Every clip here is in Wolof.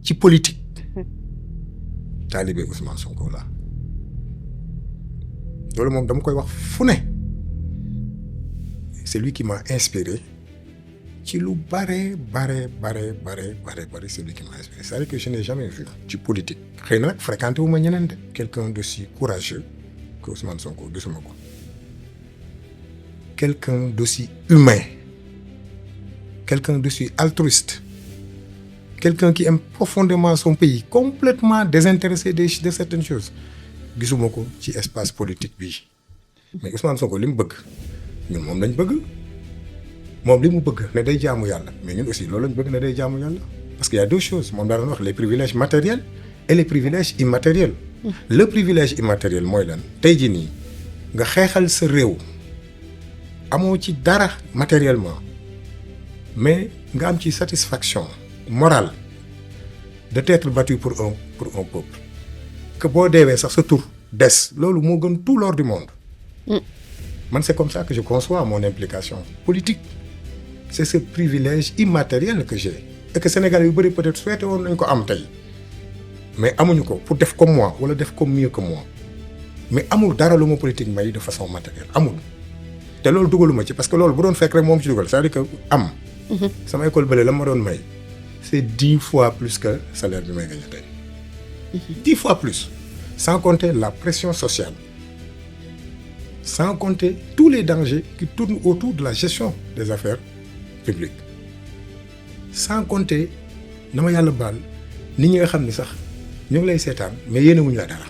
ci politique taalibe Ousmane Sonko la loolu moom dama koy wax fu ne c'est lui qui m'a inspiré ci lu bare c'est lui qui m'a inspiré c'est-à-dire que je n'ai jamais vu ci politique xëy na nag fréquenté wu ma ñeneen de quelqu'un d'aussi courageux que Ousmane Sonko gisuma ko quelqu'un d'aussi humain quelqu'un d'aussi altruiste quelqu'un qui aime profondément son pays complètement désintéressé de certaines choses gisuma ko ci espace politique bi mais Ousmane Sonko li mu bëgg ñun moom lañ bëgg moom li mu bëgg ne day jaamu yàlla mais ñun aussi loolu lañ bëgg ne day jaamu yàlla parce qu'il y a deux choses moom daa doon wax les privilèges matériels et les privilèges immatériels. Le privilège immatériel mooy lan tey jii nii nga xeexal sa réew amoo ci dara matériellement mais nga am ci satisfaction morale de t'être battu pour un peuple que boo deewee sax sa tur des loolu moo gën tout l'or du monde. Man c'est comme ça que je conçois mon implication politique c'est ce privilège immatériel que j'ai et que Sénégal yu bëri peut-être souhaité woon nañ ko am tey mais amuñu ko pour def comme moi wala def comme mieux que moi mais amul dara lu ma politique may de façon matérielle amul te loolu dugaluma ci parce que loolu bu doon fekk rek moom ci dugal c'est-à-dire que am sama école bële la ma doon may c'est 10 fois plus que salaire bi may gagné tey 10 fois plus sans compter la pression sociale sans compter tous les dangers qui tournent autour de la gestion des affaires publiques sans compter na ma yàlla baal nit ñi nga xam ni sax ñu ngi lay seetaan mais yéenewuñu la dara.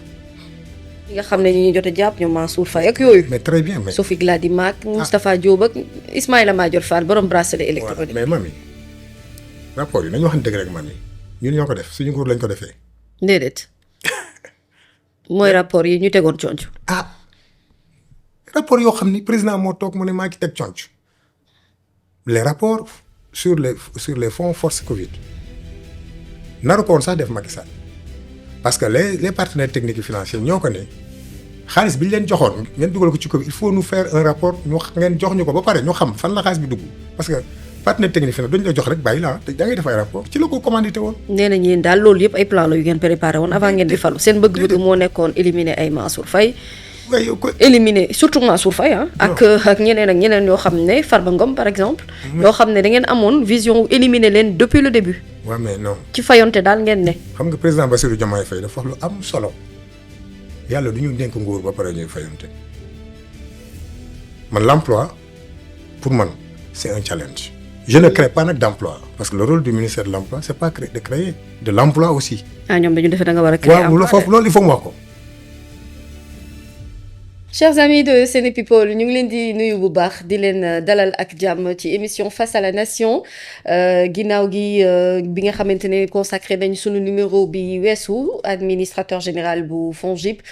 ñi nga xam ne ñi ñu jot a jàpp ñoom Mansour Faye ak yooyu. mais très bien mais Sophie Gladima ak Moustapha Diop ak Ismaïla Madior Fall borom bracelet électronique. mais mami rapport yi nañu wax dëgg rek mami ñun ñoo ko def suñu nguur lañ ko defee. déedéet mooy rapport yi ñu tegoon conc. rapport yoo xam ni président moo toog mu ne maa ngi teg conc les rapports sur les fonds force Covid naru ko woon sax def Macky Sall parce que les partenaires techniques et financiers ñoo ko ne xaalis bi ñu leen joxoon ngeen dugal ko ci Covid il faut nous faire un rapport ngeen jox ñu ko ba pare ñu xam fan la xaalis bi dugg parce que partenaire technique financier duñ la jox rek bàyyi la te da ngay def ay rapport ci la ko commandité woon. nee nañ yéen daal loolu yëpp ay plan la yu ngeen préparé woon avant ngeen di falu seen bëgg-bëgg moo nekkoon éliminer ay Mansour Faye éliminer surtout Mansour Faye ak ñeneen yoo xam ne Farba Ngom par exemple yoo xam ne da ngeen amoon vision éliminer leen depuis le début. waaw mais non ci fayonte daal ngeen ne. xam nga président Bassirou Diomaye Faye dafa wax lu am solo yàlla du ñu dénk nguur ba pare ñuy fayonte man l'emploi pour man c'est un challenge. Je ne crée pas nag d'emploi parce que le rôle du ministère de l'emploi c'est pas de créer de l'emploi aussi. ñoom dañu defee da nga war a créer emploi foofu loolu il faut mu wax ko. Chers amis de Séné People ñu ngi leen di nuyu bu baax di leen dalal ak jàmm ci émission Face à la Nation ginnaaw gi bi nga xamante ne consacré nañ sunu numéro bi weesu administrateur général bu FONGIP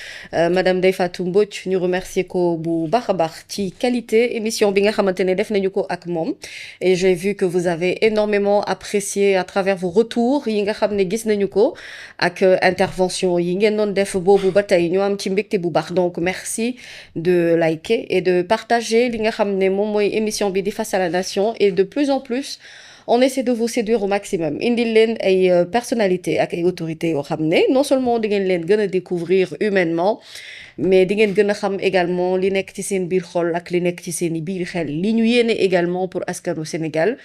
madame Ndeye Fatou Mbodj ñu remercier ko bu baax a baax ci qualité émission bi nga xamante ne def nañu ko ak moom et j'ai vu que vous avez énormément apprécié à travers vos retours yi nga xam ne gis nañu ko ak intervention yi ngeen doon def boobu ba tey ñu am ci mbégte bu baax donc merci de liker et de partager li nga xam ne moom mooy émission bi di Face à la Nation et de plus en plus on essaie de vous séduire au maximum indil leen ay personnalités ak ay autorités yoo xam ne non seulement di ngeen leen gën a découvrir humainement mais di ngeen gën a xam également li nekk ci seen biir xol ak li nekk ci seen i biir xel li ñu yéene également pour askanu Sénégal.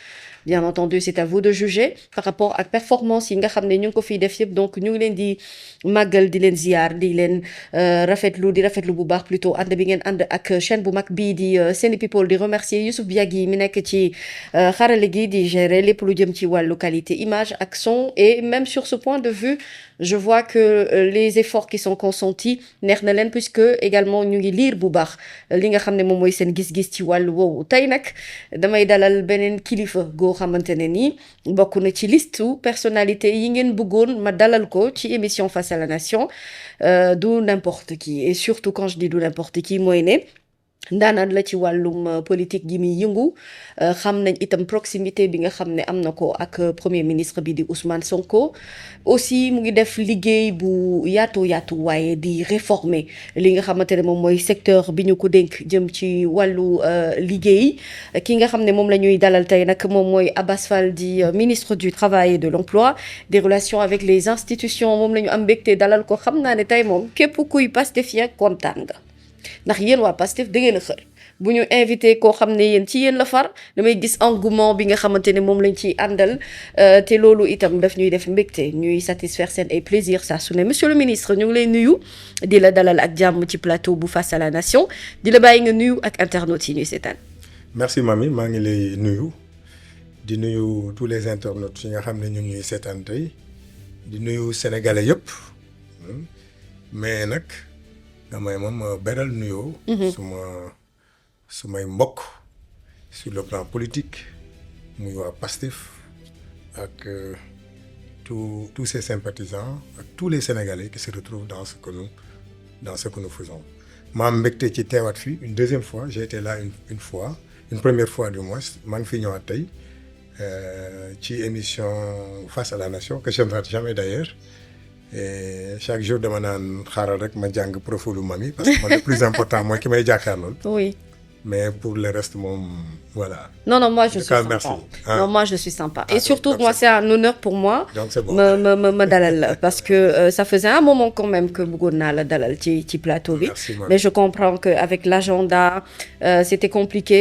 Bien entendu c'est à vous de juger par rapport ak performance yi nga xam ne ñu ngi ko fiy def yëpp donc ñu ngi leen di màggal di leen ziar di leen rafetlu bu baax plutôt ànd bi ngeen ànd ak chaîne bu mag bii di Séné People di remercier Youssouf Biagui mi nekk ci xarale gi di gérer lépp lu jëm ci wàllu qualité image ak son et même sur ce point de vue je vois que les efforts qui sont consentis neex na leen puisque également ñu ngi lire bu baax li nga xam ne moom mooy seen gis-gis ci wàllu woowu tey nag damay dalal beneen kilifa goo xamante ne nii bokk na ci liste personnalité yi ngeen bëggoon ma dalal ko ci émission Face à la Nation du n'importe qui et surtout quand je dis du n'importe qui mooy ne ndaanaan la ci wàllum politique gi muy yëngu xam nañ itam proximité bi nga xam ne am na ko ak premier ministre bi di Ousmane Sonko aussi mu ngi def liggéey bu yaatu waaye di réformer li nga xamante ne moom mooy secteur bi ñu ko dénk jëm ci wàllu liggéey ki nga xam ne moom la ñuy dalal tey nag moom mooy Abass Fall di ministre du travail et de l'emploi des relations avec les institutions moom la ñu am mbégte dalal ko xam naa ne tey moom képp kuy Pastef ya kontaan nga. ndax yéen waa Pastef da ngeen a xër bu ñu invité koo xam ne yéen ci yéen la far damay gis engouement bi nga xamante ne moom lañ ciy àndal te loolu itam daf ñuy def mbégte ñuy satisfaire seen ay plaisir saa su ne monsieur le ministre ñu ngi lay nuyu di la dalal ak jàmm ci plateau bu Face à la Nation di la bàyyi nga nuyu ak internautes yi ñuy seetaan. merci Mamy maa ngi lay nuyu di nuyu tous les internautes yi nga xam ne ñu ngi ñuy seetaan tey di nuyu sénégalais yëpp mais nag. damay moom beral nuyoo. sumay mbokk sur le plan politique muy waa Pastef ak tous ces sympathisants ak tous les Sénégalais qui se retrouvent dans ce que nous faisons. ma am mbégte ci teewaat fii une deuxième fois j'ai été là une première fois du moins maa ngi fi ñëwaat tey ci émission Face à la Nation que je ne rate jamais d'ailleurs. Et chaque jour dama naan xaaral rek ma jàng profilu Mamy parce que le plus important mooy ki may jàkkaarlool. oui. mais pour le reste moom voilà. non moi je suis sympa. Merci. Non moi je suis sympa. Et surtout moi c'est un honneur pour moi. donc c'est bon ma dalal la parce que ça faisait un moment quand même que bëggoon naa la dalal ci plateau bi. Mais je comprends que avec l'agenda c'était compliqué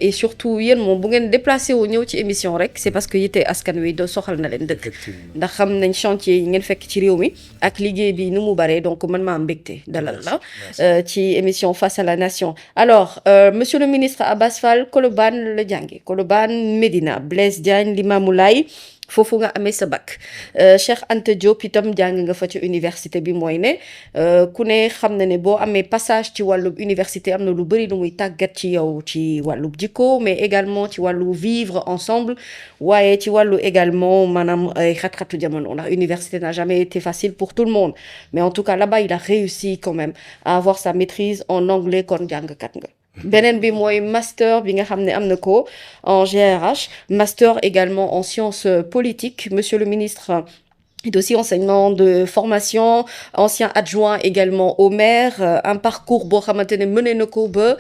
et surtout yéen moom bu ngeen déplacé wu ñëw ci émission rek c'est parce que yitte askan wi do soxal na leen dëkk. ndax xam nañ chantier yi ngeen fekk ci réew mi ak liggéey bi nu mu bare donc man maa mbégte dalal la ci émission Face à la Nation. Alors monsieur le ministre Abass Fall Colobane la jànge Colobane Médina Blaise Diagne Limamoulaye foofu nga amee sa bac Cheikh Anta Diop itam jàng nga fa ci université bi mooy ne ku ne xam na ne boo amee passage ci wàllub université am na lu bëri lu muy tàggat ci yow ci wàllub jikko mais également ci wàllu vivre ensemble waaye ci wàllu également maanaam ay xat-xatu jamono ndax université n'a jamais été facile pour tout le monde mais en tout cas là-bas il a réussi quand même à avoir sa maîtrise en anglais kon jàngkat nga. beneen bi mooy master bi nga xam ne am na ko en GRH master également en sciences politiques monsieur le ministre et aussi enseignement de formation ancien adjoint également au maire un parcours boo xamante ne mënee na ko ba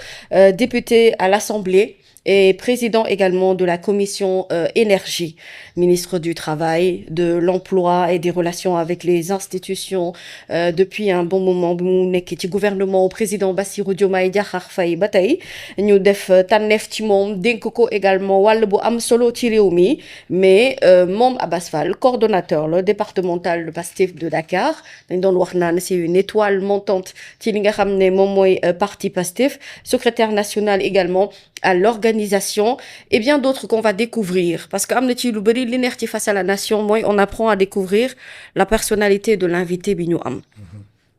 député à l'Assemblée et président également de la commission énergie, ministre du Travail, de l'Emploi et des Relations avec les institutions depuis un bon moment bu mu nekk ci gouvernement président Bassirou Diomaye Diakhar Faye ba tey ñu def tànneef ci moom dénk ko également wàll bu am solo ci réew mi mais moom Abass Fall coordonnateur le départemental de Pastef de Dakar dañ doon wax naan c'est une étoile montante ci li nga xam ne moom mooy parti Pastef secrétaire national également à l'organisation et bien d'autres qu'on va découvrir parce que am na ci lu bari li neex ci Face à la Nation mooy on apprend à découvrir la personnalité de l'invité bi ñu am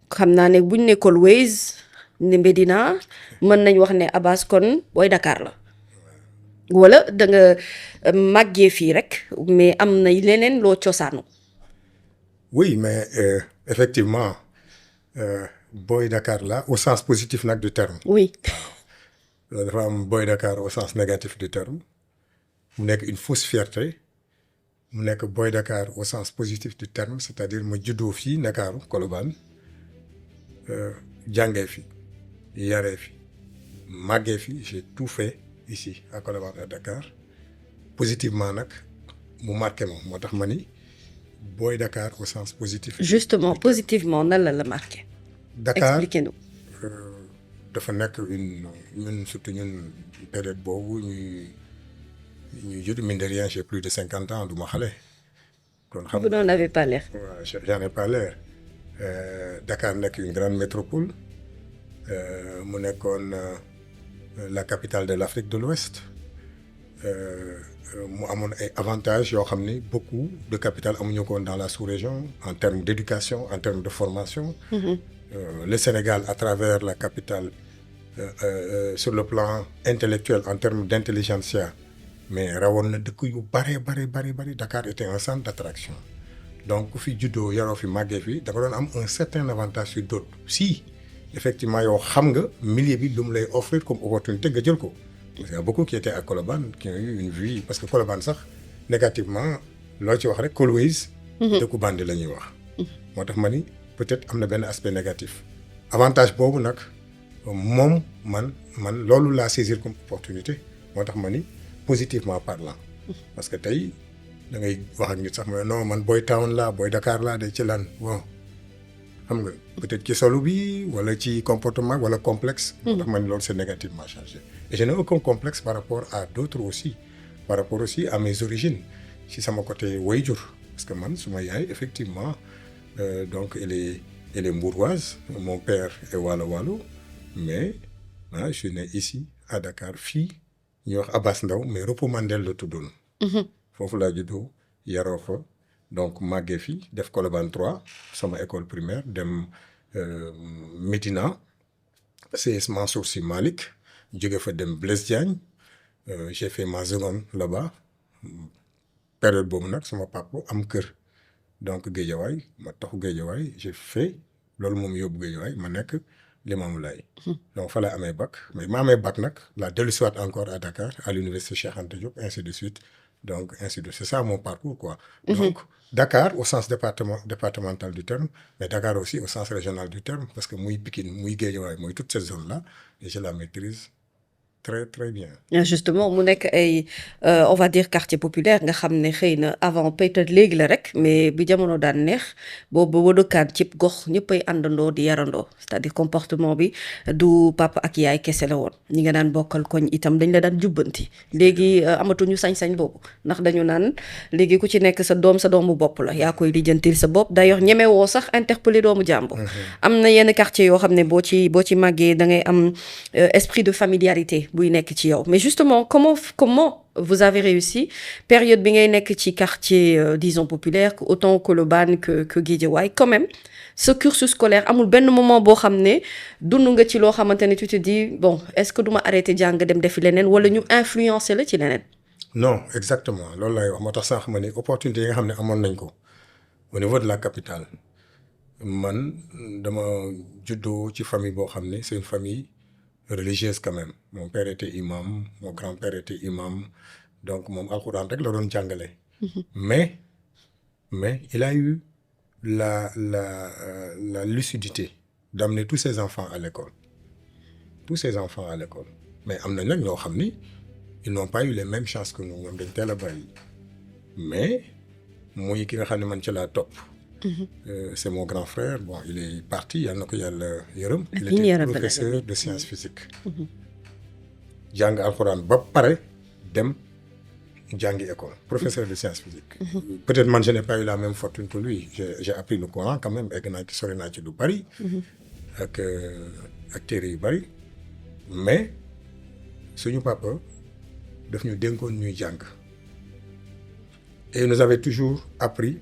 xam naa ne buñ ne Colways ne Médina mën nañ wax ne Abass kon booy Dakar la wala da nga màggee fii rek mais am na leneen loo cosaanu. oui mais effectivement booy Dakar la au sens positif nag du terme. oui. loolu dafa am Boy Dakar au sens négatif du terme mu nekk une fausse fierté mu nekk Boy Dakar au sens positif du terme c'est-à-dire ma juddoo fii Ndakaaru Colobane jàngee fi yaree fi màggee fi j'ai tout fait ici à Colobane à Dakar positivement nag mu marqué ma moo tax ma ni Boy Dakar au sens positif. justement positivement nan la marqué. Dakar expliquez-nous. dafa nekk ñun surtout ñun période boobu ñuy judd mine de rien j'ai plus de 50 ans du ma xale. kon xam vous n'en avez pas l'air. waaw j'en ai pas l'air Dakar nekk une grande métropole mu nekkoon la capitale de l'Afrique de l'Ouest mu amoon ay avantages yoo xam ni beaucoup de capitales amuñu ko dans la sous-région en termes d'éducation en termes de formation. Le Sénégal à travers la capitale sur le plan intellectuel en termes d'intelligentsia mais rawoon na dëkk yu bari Dakar était un centre d'attraction donc ku fi juddoo yaroo fi màggee fi da nga doon am un certain avantage sur d'autres si effectivement yow xam nga milieu bi lu mu lay offrir comme opportunité nga jël ko. parce qu'il y a beaucoup qui étaient à Colobane qui ont eu une vie parce que Colobane sax négativement loo ci wax rek always dëkku bandi la ñuy wax. moo tax ma ni peut-être am na benn aspect négatif. avantage boobu nag moom man loolu laa saisir comme opportunité moo tax ma ni positivement parlant. parce que tey da ngay wax ak nit sax ma non man boy town laa boy Dakar laa de ci lan bon xam nga peut-être ci solo bi wala ci comportement wala complexe. moo tax ma ni loolu c'est négativement chargé. et je n'ai aucun complexe par rapport à d'autres aussi par rapport aussi à mes origines ci sama côté wayjur parce que man suma yaay effectivement donc elle est mbouroise mon père est Waalo mais je suis né ici à Dakar fii ñuy wax Abass Ndao mais Repos Mandel la tuddoon. foofu laa juddoo yaroo fa donc màggee fi def Colobane 3 sama école primaire dem Médina CS Mansour Sy Malick jóge fa dem Blaise Diagne j'ai fait ma seconde là-bas période boobu nag sama papa am kër donc Guédiawaye ma taxu Guédiawaye j'ai fait loolu moom yóbbu Guédiawaye ma nekk Limamoulaye. donc fa laa amee bac mais ma amee bac nag laa dellusiwaat encore à Dakar à l'université Cheikh Anta Diop ainsi de suite donc ainsi de suite c'est ça mon parcours quoi. donc Dakar au sens départemental du terme mais Dakar aussi au sens régional du terme parce que muy Pikine muy Guédiawaye mooy toute cette zone là et je la maîtrise très très bien. justement mu nekk ay on va dire quartier populaire nga xam ne xëy na avant peut-être léegi la rek mais bi jamono daan neex boobu ba dëkkaan cib gox ñëppay àndandoo di yarandoo c'est-à-dire comportement bi du papa ak yaay kese la woon ñi nga daan bokkal koñ itam dañ la daan jubbanti léegi amatuñu sañ-sañ boobu ndax dañu naan léegi ku ci nekk sa doomu bopp la yaa koy lijjantil sa bopp d'ailleurs ñemewoo sax interpeller doomu jàmbur. am na yenn quartier yoo xam ne boo ci màggee da ngay am esprit de familiarité. buy nekk ci yow mais justement comment vous avez réussi période bi ngay nekk ci quartier disons populaire autant Colobane que Guédiawaye quand même ce cursus scolaire amul benn moment boo xam ne dund nga ci loo xamante ne tu te dis bon est-ce que duma arrêter jàng dem defi leneen wala ñu influencer la ci leneen. non exactement loolu lay wax moo tax sax ma ne opportunité yi nga xam ne amoon nañ ko au niveau de la capitale man dama juddoo ci famille boo xam ne c'est une famille religieuse quand même mon père était imam mon grand-père était imam donc moom alxuraan rek la doon jàngale. mais il a eu la lucidité d'amener tous ses enfants à l'école mais am na nag ñoo xam ni ils n'ont pas eu les mêmes chances que nous ñoom dañ teel a bàyyi mais muy ki nga xam ne man ci laa topp. C'est mon grand frère bon il est parti yal na ko yàlla yërëm. il était professeur de sciences physiques. jàng alxuraan ba pare dem jàngi école professeur de sciences physiques. peut-être man je n'ai pas eu la même fortune que lui j'ai appris le Coran quand même egg naa ci sori naa ci lu bari. ak téere yu bari mais suñu papa daf ñu dénkoon ñuy jàng et il nous avait toujours appris.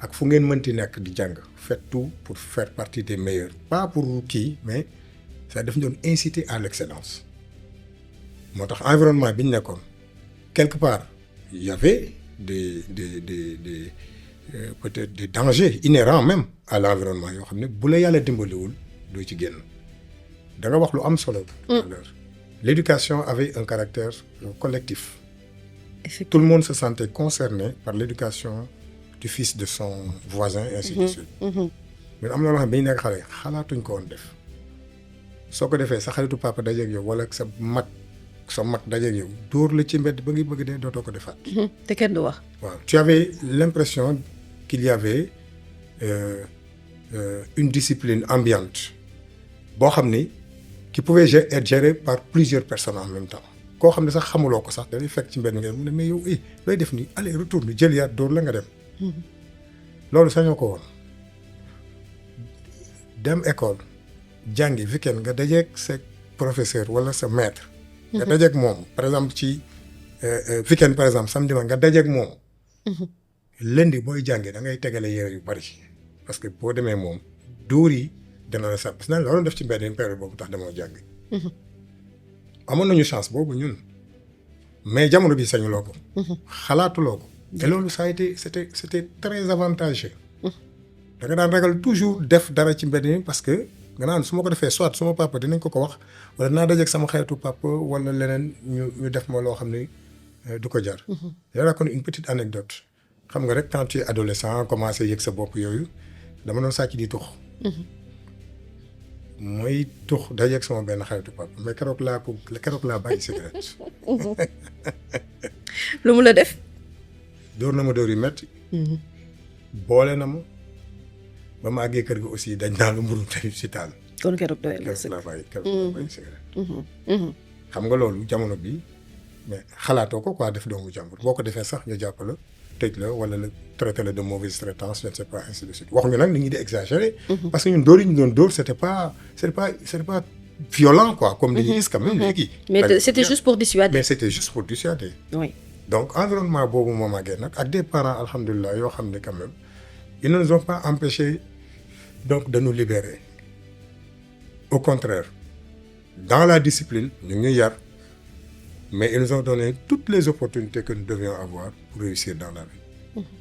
ak fu ngeen mënti nekk di jàng faites tout pour faire partie des meilleurs pas pour kii mais ça daf ñu doon inciter à l'excellence moo tax environnement bi ñu nekkoon quelque part il y avait des peut-être des dangers inhérents même à l'environnement yoo xam ne bu la yàlla dimbaliwul doo ci génn da nga wax lu am solo. L'éducation avait un caractère collectif. Tout le monde se sentait concerné par l'éducation du fils de son voisin et ainsi de suite. mais am na loo xam ne bi ñu nekk xale xalaatuñ ko woon def soo ko defee sa xaritu papa dajeeg yow wala sa mag dajeeg yow dóor la ci mbedd ba ngi bëgg dee dootoo ko defaat. te kenn du wax. waaw tu avais l'impression qu'il y avait une discipline ambiante boo xam ni qui pouvait être gérée par plusieurs personnes en même temps koo xam ne sax xamuloo ko sax dafay fekk ci mbedd ngeen mu ne mais yow looy def nii allez retourne jël yaat dóor la nga dem. loolu sañoo ko woon dem école jàngi weekend nga dajeeg sa professeur wala sa maître. nga dajeeg moom par exemple ci weekend par exemple samedi nga dajeeg moom. lundi booy jàngi da ngay tegale yére yu bari parce que boo demee moom dóor yi dana la sax parce que loolu def ci benn période boobu tax demoo jàngi. amoon nañu chance boobu ñun mais jamono bi sañuloo ko. xalaatuloo ko. et loolu ça a été c'était très avantageux. da nga daan ragal toujours def dara ci mbedd mi parce que nga naan su ma ko defee soit suma papa dinañ ko wax wala naa dajeeg sama xaritu papa wala leneen ñu def ma loo xam ni du ko jar. Je raconte une petite anecdote xam nga rek quand tu es adolescent commencé yëg sa bopp yooyu dama doon sàcc di tux. mooy tux dajeeg sama benn xaritu papa mais keroog laa bàyyi cigarette. lu mu la def. dóor na ma dóor yu metti boole na ma ba ma àggee kër gi aussi dañ naa lu mburu te si taal. kon keroog doyal la keroog laa bàyyi cigarette. xam nga loolu jamono bi mais xalaatoo ko quoi def doomu jàmbur boo ko defee sax ñu jàpp la tëj la wala la traité la de mauvaise traitance je ne sais pas ainsi de suite waxuñu nag nit ñi di exagérer. parce que ñun dóor yi ñu doon dóor c'était pas violent quoi comme li ñu gis quand même léegi. mais c'était juste pour dissuader. mais c'était juste pour dissuader. oui. donc environnement boobu moo màggee nag ak des parents alhamdulilah yoo xam ne quand même ils ne nous ont pas empêché donc de nous libérer au contraire dans la discipline ñu ngi yar mais ils nous ont donné toutes les opportunités que nous devions avoir pour réussir dans la vie.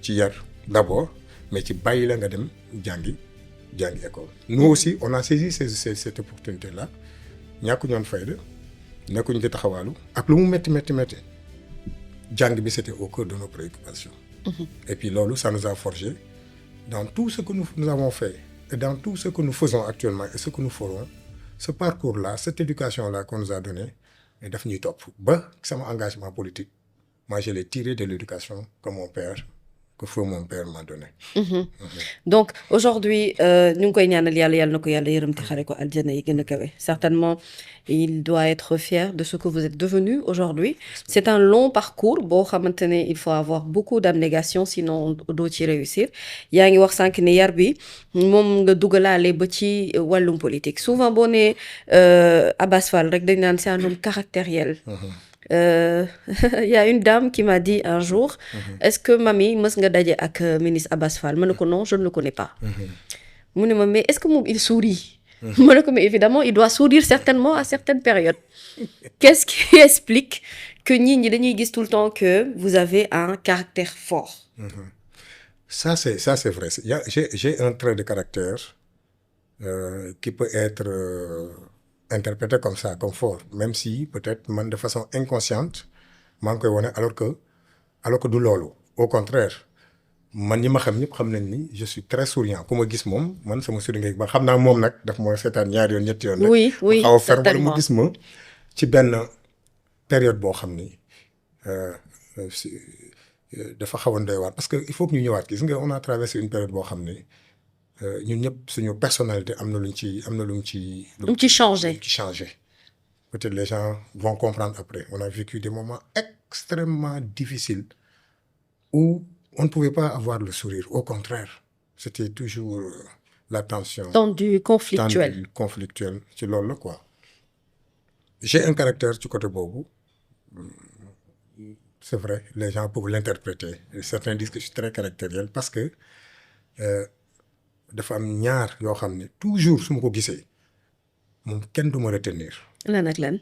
ci yar d'abord mais ci bàyyi la nga dem jàngi école. nous aussi on a saisi cette opportunité là ñàkku ñoon fayda nekkuñu di taxawaalu ak lu mu métti jàng bi c'était au cœur de nos préoccupations. Et puis loolu ça nous a forgé dans tout ce que nous avons fait et dans tout ce que nous faisons actuellement et ce que nous ferons ce parcours là cette éducation là qu'on nous a donné et daf ñuy topp ba sama engagement politique moi je l'ai tiré de l'éducation que mon père m'a donné. Donc aujourd'hui ñu ngi koy ñaanal yàlla na ko yàlla yërëm te xare ko aljana yi gën a kawe certainement il doit être fier de ce que vous êtes devenu aujourd'hui c'est un long parcours boo xamante ne il faut avoir beaucoup d'abnégation sinon doo ci réussir yaa ngi wax sànq ne yar bi moom nga dugalaale ba ci wàllum politique souvent boo nee Abass Fall rek dañ naan c'est un homme caractériel. Y a une dame qui m'a dit un jour est-ce que mami mës nga daje ak ministre Abass Fall ma ne ko non je ne le connais pas mu ne ma mais est-ce que moom il sourit ma ne ko mais évidemment il doit sourire certainement à certaines périodes qu'est-ce qui explique que nit ñi dañuy gis tout le temps que vous avez un caractère fort. Ça c'est vrai j'ai un trait de caractère qui peut être interprété comme ça comme fort même si peut-être man de façon inconsciente maa ngi koy wane alors que du loolu au contraire man ñi ma xam ñëpp xam nañ ni je suis très souriant ku ma gis moom man sama sourire ba xam naa moom nag daf ma seetaan ñaari yoon ñetti yoon rek oui xaw a fer wala mu gis ma ci benn période boo xam ni dafa xawoon doy waar parce que il faut que ñu ñëwaat gis nga on a traversé une période boo xam ni ñun ñëpp suñu personnalité am na lu mu ci changé peut-être les gens vont comprendre après on a vécu des moments extrêmement difficiles où on ne pouvait pas avoir le sourire au contraire c'était toujours la tension tendu conflictuel ci loolu la quoi j'ai un caractère ci côté boobu c'est vrai les gens peuvent l'interpréter certains disent que je suis très caractériel parce que dafa am ñaar yoo xam ne toujours su ma ko gisee moom kenn du ma retenir. lan ak lan.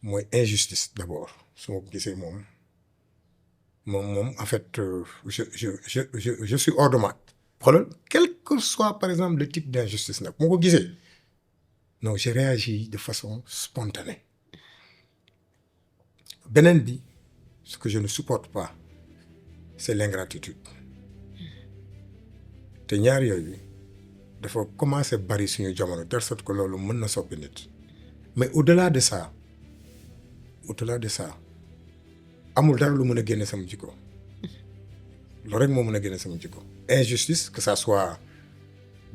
mooy injustice d'abord su ma ko gisee moom en fait je suis hors de moi. xoolal quel que soit par exemple le type d'injustice nag moo ko gisee non je réagis de façon spontanée. beneen bi ce que je ne supporte pas c'est l'ingratitude. te ñaar yooyu dafa commencer bari suñu jamono telle sorte que loolu mën na soppi nit mais au-delà de ça amul dara lu mën a génne sama jikko loolu rek moo mën a génne sama jikko injustice que ça soit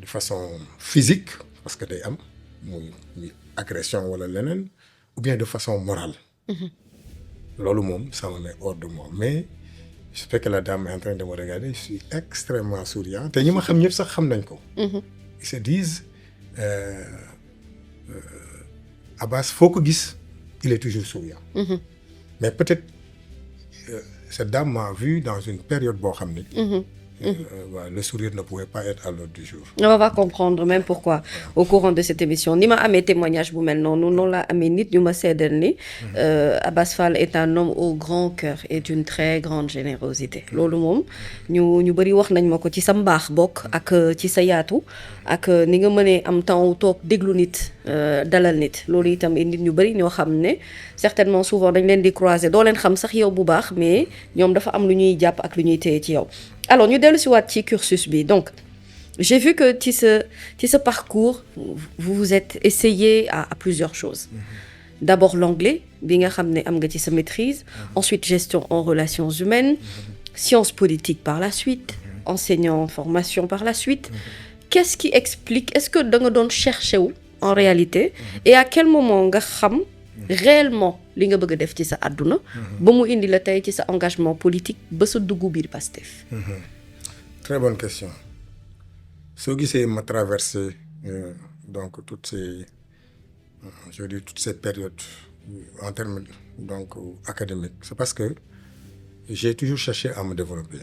de façon physique parce que day am muy agression wala leneen ou bien de façon morale loolu moom ça me met hors de moi mais j'espère que la dame est en train de me regarder je suis extrêmement souriant te ñi ma xam ñëpp sax xam nañ ko. ils se disent Abass foo ko gis il est toujours souriant. Mais peut-être cette dame m'a vu dans une période boo xam ni. Le sourire ne pouvait pas être à l'ordre du jour. On va comprendre même pourquoi au courant de cette émission ni ma amee témoignage bu mel noonu laa amee nit ñu ma seedal ni Abass Fall est un homme au grand cœur et d'une très grande générosité loolu moom ñu bëri wax nañ ma ko ci sa mbaax bokk ak ci sa yaatu ak ni nga mënee am temps toog déglu nit dalal nit loolu itam nit ñu bëri ñoo xam ne certainement souvent dañ leen di croiser doo leen xam sax yow bu baax mais ñoom dafa am lu ñuy jàpp ak lu ñuy téye ci yow alors ñu dellu si waat ci cursus bi donc j'ai vu que ci ce parcours vous vous êtes essayé à plusieurs choses d'abord l'anglais bi nga xam ne am nga ci sa maîtrise ensuite gestion en relations humaines sciences politiques par la suite enseignant en formation par la suite qu'est-ce qui explique est-ce que da nga doon chercher wu en réalité et à quel moment nga xam réellement li nga bëgg a def ci sa àdduna ba mu indi la tey ci sa engagement politique ba sa dugg biir Pastef. Très bonne question soo gisee ma traversé donc toutes ces périodes en termes donc académiques c'est parce que j'ai toujours cherché à me développer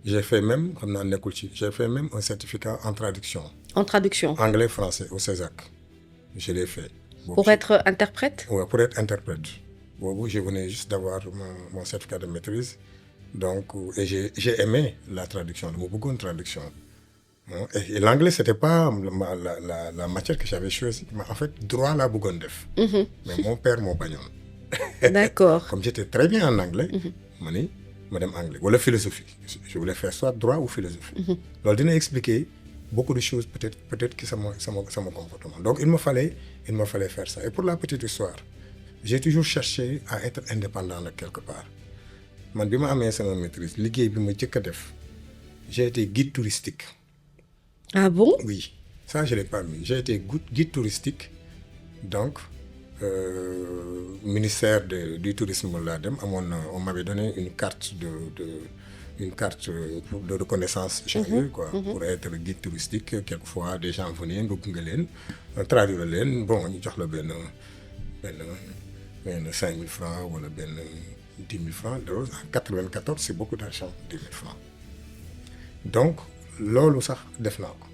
j'ai fait même xam naa nekkul ci j'ai fait même un certificat en traduction anglais français au CESAC je l'ai fait. Pour être interprète? Ouais, pour être interprète. Bon, je venais juste d'avoir mon certificat de maîtrise. Donc, et j'ai aimé la traduction, beaucoup de traduction. Et l'anglais, c'était pas la matière que j'avais choisie. Mais en fait, droit là, beaucoup de Mais mon père m'a bagnon. D'accord. Comme j'étais très bien en anglais, madame anglais. Ou la philosophie. Je voulais faire soit droit ou philosophie. Alors, il m'a expliqué beaucoup de choses, peut-être que ça mon comportement. Donc, il me fallait faire ça. Et pour la petite histoire, j'ai toujours cherché à être indépendant de quelque part. Man, bi ma amee sama maîtrise, liggéey bi ma jëkk a def, j'ai été guide touristique. Ah bon? Oui, ça je l'ai pas mis. J'ai été guide touristique, donc ministère du tourisme laa dem amoon na on m'avait donné une carte de reconnaissance genre quoi pour être guide touristique quelquefois des gens venaient nga gunge leen traduire leen bon ñu jox la benn 5 000 francs wala benn 10 000 francs loolu en 94 c'est beaucoup d'argent 10 000 francs donc loolu sax def naa ko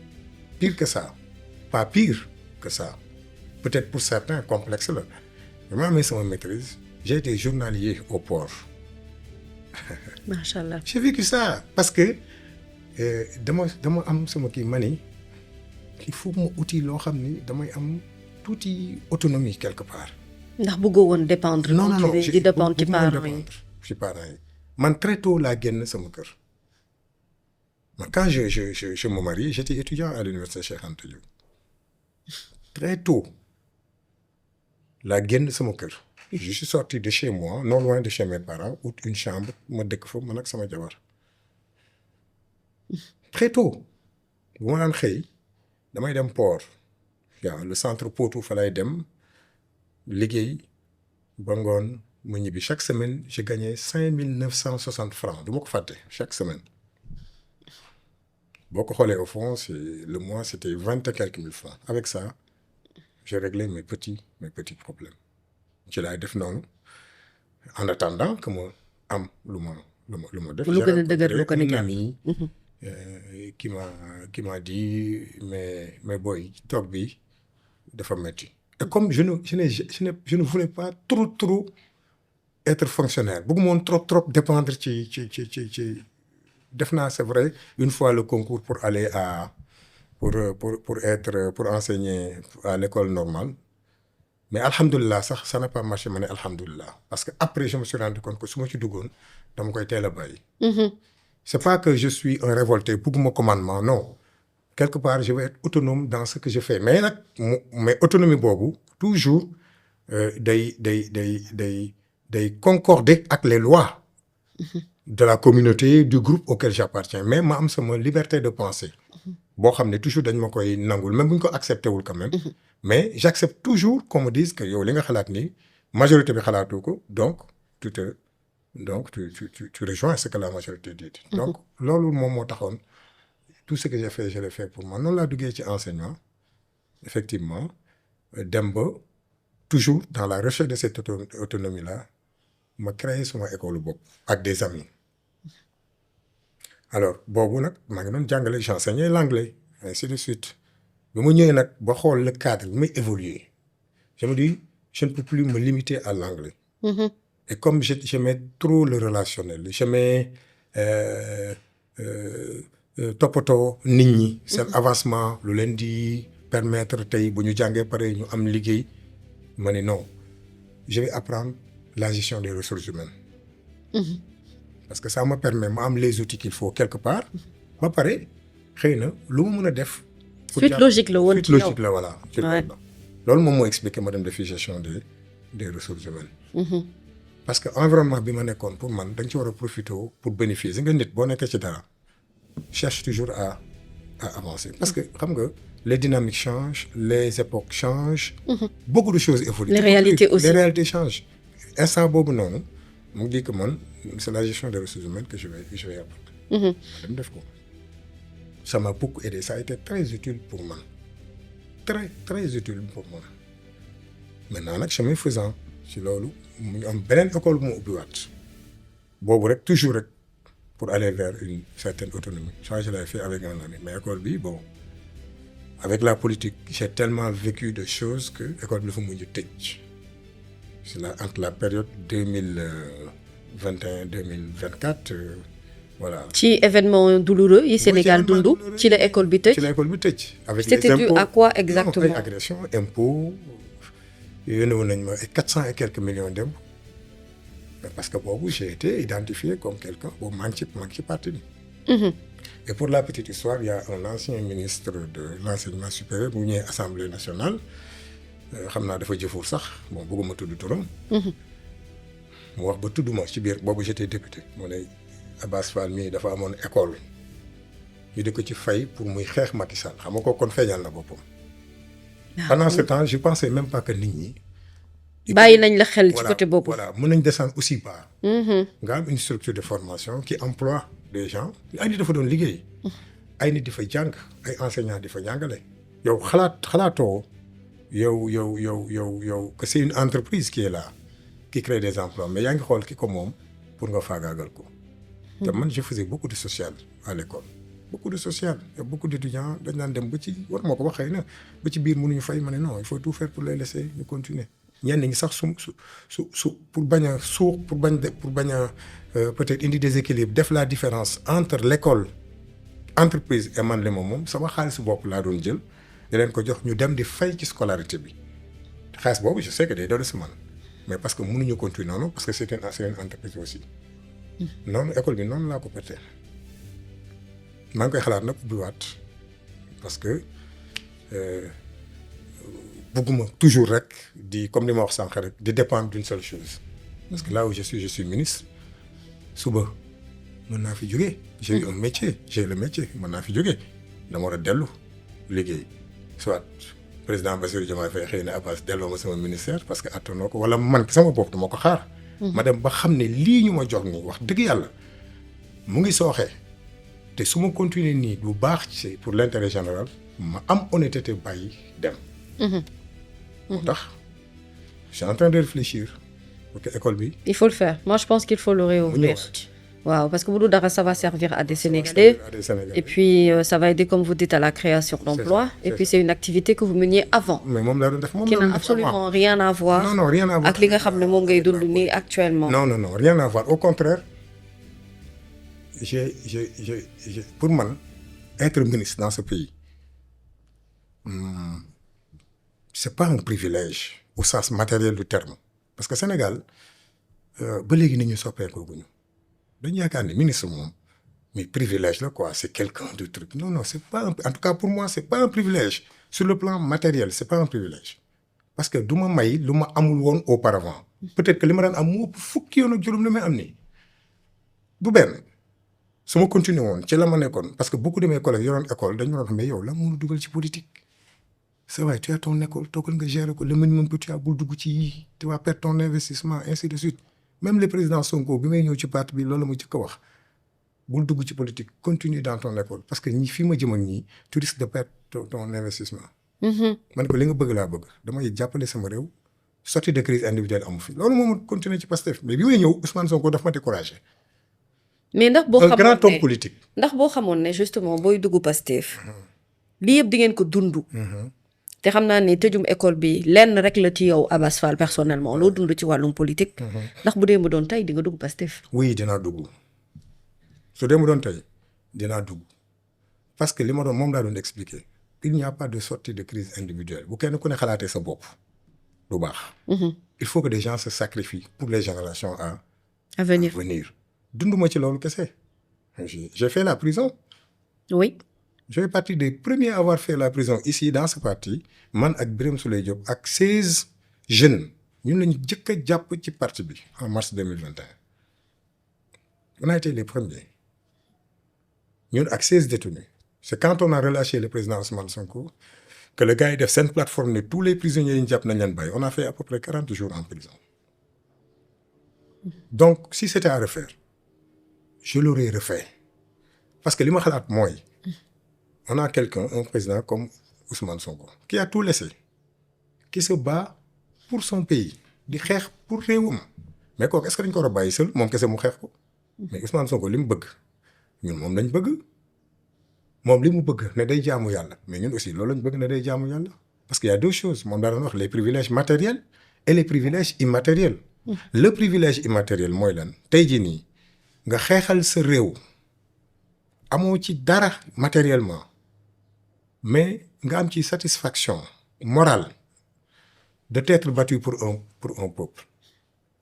pire que ça pas pire que ça peut-être pour certains complexe la mais amee sama maîtrise j'ai été journalier au port. Machallah. J'ai vécu ça parce que dama am sama kii mani il faut mu uti loo xam ni damay am tuuti autonomie quelque part. ndax bëggoo woon dépendre. non di dépendre ci parents yi. ci parents yi man très tôt laa génn sama kër man quand je me marie j'étais étudiant à l'université Cheikh Anta Diop très tôt laa génn sama kër. Je suis sorti de chez moi, non loin de chez mes parents, ou une chambre, ma dëkk fa man ak sama jabar. Très tôt. Bu ma daan xëy damay dem port. waaw le centre Potou fa lay dem liggéey ba ngoon mu ñibbi chaque semaine j'ai gagné 5960 francs du ma ko fàtte chaque semaine. boo ko xoolee au fond le mois c'était 20 et quelques mille francs. Avec ça, j'ai réglé mes petits problèmes. ci laay def noonu en attendant que ma am lu ma def. lu gën a dëgër lu ko une amie qui m'a dit mais boy toog bi dafa metti et comme je ne voulais pas trop être fonctionnaire bëgguma woon trop dépendre ci def naa c'est vrai une fois le concours pour aller pour enseigner à l'école normale. Mais alhamdoulilah sax ça n'a pas marché ma ne alhamdoulilah parce que après je me suis rendu compte que su ma ci duggoon dama koy teel a bàyyi. C'est pas que je suis un révolté bugguma commandement non quelque part je vais être autonome dans ce que je fais mais nag mais autonomie boobu toujours day concorder ak les lois de la communauté du groupe auquel j'appartiens mais ma am sama liberté de penser boo xam ne toujours dañ ma koy nangul même bu ñu ko accepté wul quand même. Mais j'accepte toujours qu'on me dise que yow li nga xalaat ni majorité bi xalaatoo ko donc tu rejoins ce que la majorité dit. Donc loolu moom moo taxoon tout ce que j'ai fait je l'ai fait pour moi noonu laa duggee ci enseignement effectivement dem ba toujours dans la recherche de cette autonomie là ma créé sama école bopp ak des amis alors boobu nag maa ngi doon jàngale j'enseignais l'anglais ainsi de suite bi ma ñëwee nag ba xool le cadre bi may évoluer je me dis je ne peux plus me limiter à l'anglais. Et comme j'aimais trop le relationnel j'aimais toppatoo nit ñi seen avancement lu leen di permettre tey bu ñu jàngee pare ñu am liggéey ma ne non je vais apprendre la gestion des ressources humaines. Parce que ça me permet ma am les outils qu'il faut quelque part ba pare xëy na lu ma mën a def. suite logique la woon suite logique la voilà. loolu moom moo expliqué ma dem defi gestion des ressources humaines. Parce que environnement bi ma nekkoon pour man da nga ci war a profiter pour bénéficier nga nit boo nekkee ci dara cherche toujours à avancer parce que xam nga les dynamiques changent les époques changent. Beaucoup de choses évoluent. Les réalités aussi. Les réalités changent. Instant boobu noonu mu dit que man c'est la gestion des ressources humaines que je vais apprendre. dem def ko. Ça m'a beaucoup aidé ça a été très utile pour moi très utile pour moi maintenant nag chemin faisant ci loolu mu ñu am beneen école bu ma ubbiwaat boobu rek toujours rek pour aller vers une certaine autonomie ça je l'ai fait avec un ami mais école bi bon avec la politique j'ai tellement vécu de choses que école bi dafa mujj tëj c'est là entre la période 2021 2024 voilà. ci événement douloureux yi Sénégal dundu ci la école bi tëj. ci la école bi tëj. avec c'était les impôts dû à quoi exactement? ay agression impôts yónnee woon nañ ma 400 et quelques millions d'impôts parce que boobu j'ai été identifié comme quelqu'un boobu maa ngi ci parti bi. Et pour la petite histoire il y a un ancien ministre de l'enseignement supérieur bu ñëwee assemblée nationale xam naa dafa jëfur sax bon bëgguma tudd turam. mu wax ba tudd ma ci biir boobu j'étais député mu ne Abass Fall mii dafa amoon école ñu di ko ci fay pour muy xeex Macky Sall xam nga ko kon feeñal na boppam. Pendant ce temps je pensais même pas que nit ñi. bàyyi nañ la xel ci côté boobu. voilà mën nañ descendre aussi bas. nga am une structure de formation qui emploie des gens ay nit dafa doon liggéey. ay nit di fa jàng ay enseignants di fa jàngale. yow xalaatoo yow que c'est une entreprise qui est là qui crée des emplois mais yaa ngi xool ki ko moom pour nga faagaagal ko. te man je faisais beaucoup de social à l'école beaucoup de social et beaucoup d'étudiants dañ naan dem ba ci war moo ko wax xëy na ba ci biir mënuñu fay ma ne non il faut tout faire pour les laisser ñu continuer ñenn ñi sax su pour bañ a suux pour bañ a peut-être indi déséquilibre def la différence entre l'école entreprise et man li moom sama xaalis bopp laa doon jël di leen ko jox ñu dem di fay ci scolarité bi xaalis boobu je sais que day doon si man mais parce que mënuñu continuer noonu parce que c'est une entreprise aussi. noonu école bi noonu laa ko perte maa ngi koy xalaat nag ubbiwaat parce que bëgguma toujours rek di comme li ma wax sànq rek di dépendre d'une seule chose parce que là où je suis ministre suba mën naa fi jógee j'ai eu un métier j'ai le métier mën naa fi jógee dama war a dellu liggéey soit président Bassirou Diomaye Faye xëy na Abass delloo ma sama ministère parce que attanoo ko wala man sama bopp dama ko xaar. ma dem ba xam ne lii ñu ma jox nii wax dëgg yàlla mu ngi sooxee te su ma continuer nii lu baax ci pour l'intérêt général ma am honnêteté bàyyi dem. moo tax je suis en train de réfléchir pour que école bi. il faut le faire moi je pense qu'il faut le réouvrir. waaw parce que bu dul dara ça va servir à des Sénégalais. Et puis ça va aider comme vous dites à la création d'emplois. Et puis c'est une activité que vous meniez avant. mais moom laa doon def moom qui n'a absolument rien à voir. non rien à voir ak li nga xam ne moom ngay dund nii actuellement. non rien à voir au contraire j'ai pour man être ministre dans ce pays c'est pas un privilège au sens matériel du terme parce que Sénégal ba léegi ni ñu soppeekooguñu dañu yaakaar ne ministre moom mais privilège la quoi c'est quelqu'un de truc non c'est pas en tout cas pour moi c'est pas un privilège sur le plan matériel c'est pas un privilège parce que du ma may lu ma amul woon auparavant peut-être que li ma daan am moo fukki yoon ak juróom li may am nii du benn su ma continuer woon ci la ma nekkoon parce que beaucoup de mes collègues yoroon école dañu doon xam mais yow la mënu dugal ci politique c'est vrai tu as ton école toogal nga gérer ko le minimum que tu as bul dugg ci yii tu vas perdre ton investissement ainsi de suite même le président Sonko bi may ñëw ci parti bi loolu la ma jëkk a wax bul dugg ci politique continue dans ton école parce que ñi fii ma jëm ak ñii tu risques de perdre ton investissement. man ko li nga bëgg laa bëgg damay jàppale sama réew sortie de crise individuelle amu fi loolu moom continuer ci Pastef mais bi may ñëw Ousmane Sonko daf ma découragé mais ndax boo un xamoon grand homme ne politique. ndax boo xamoon ne justement booy dugg Pastef lii yëpp di ngeen ko dund. te xam naa ne tëjum école bi lenn rek la ci yow Abass Fall personnellement loo dund ci wàllum politique. ndax bu dee mu doon tey di nga dugg Pastef. oui dinaa dugg su dee mu doon tey dinaa dugg parce que li ma doon moom laa doon expliquer il n'y a pas de sortie de crise individuelle bu kenn ku ne xalaatee sa bopp du baax. il faut que des gens se sacrifient pour les générations à venir. dunduma ci loolu kese j'ai fait la prison. oui. je fais partie des premiers à avoir fait la prison ici dans ce parti man ak Birame Souleye Diop ak 16 jeunes ñun lañu jëkk a jàpp ci parti bi en mars 2021 on a été les premiers ñun ak 16 détenus c'est quand on a relâché le président Ousmane Sonko que le gars yi def seen plateforme ne tous les prisonniers yi ñu jàpp nañ leen bàyyi on a fait à peu près 40 jours en prison donc si c'était à refaire je l'aurais refait parce que li ma xalaat mooy on a quelqu'un, un président comme Ousmane Sonko, qui a tout laissé, qui se bat pour son pays, di xeex pour réewam mais kooku est-ce que dañ ko war a bàyyi seul moom kese mu xeex ko mais Ousmane Sonko li mu bëgg ñun moom lañ bëgg moom li mu bëgg ne day jaamu yàlla mais ñun aussi loolu lañ bëgg ne day jaamu yàlla parce qu'il y a deux choses moom daa doon wax les privilèges matériels et les privilèges immatériels. Le privilège immatériel mooy lan tey jii nii nga xeexal sa réew amoo ci dara matériellement. mais nga am ci satisfaction morale de t'être battu pour un peuple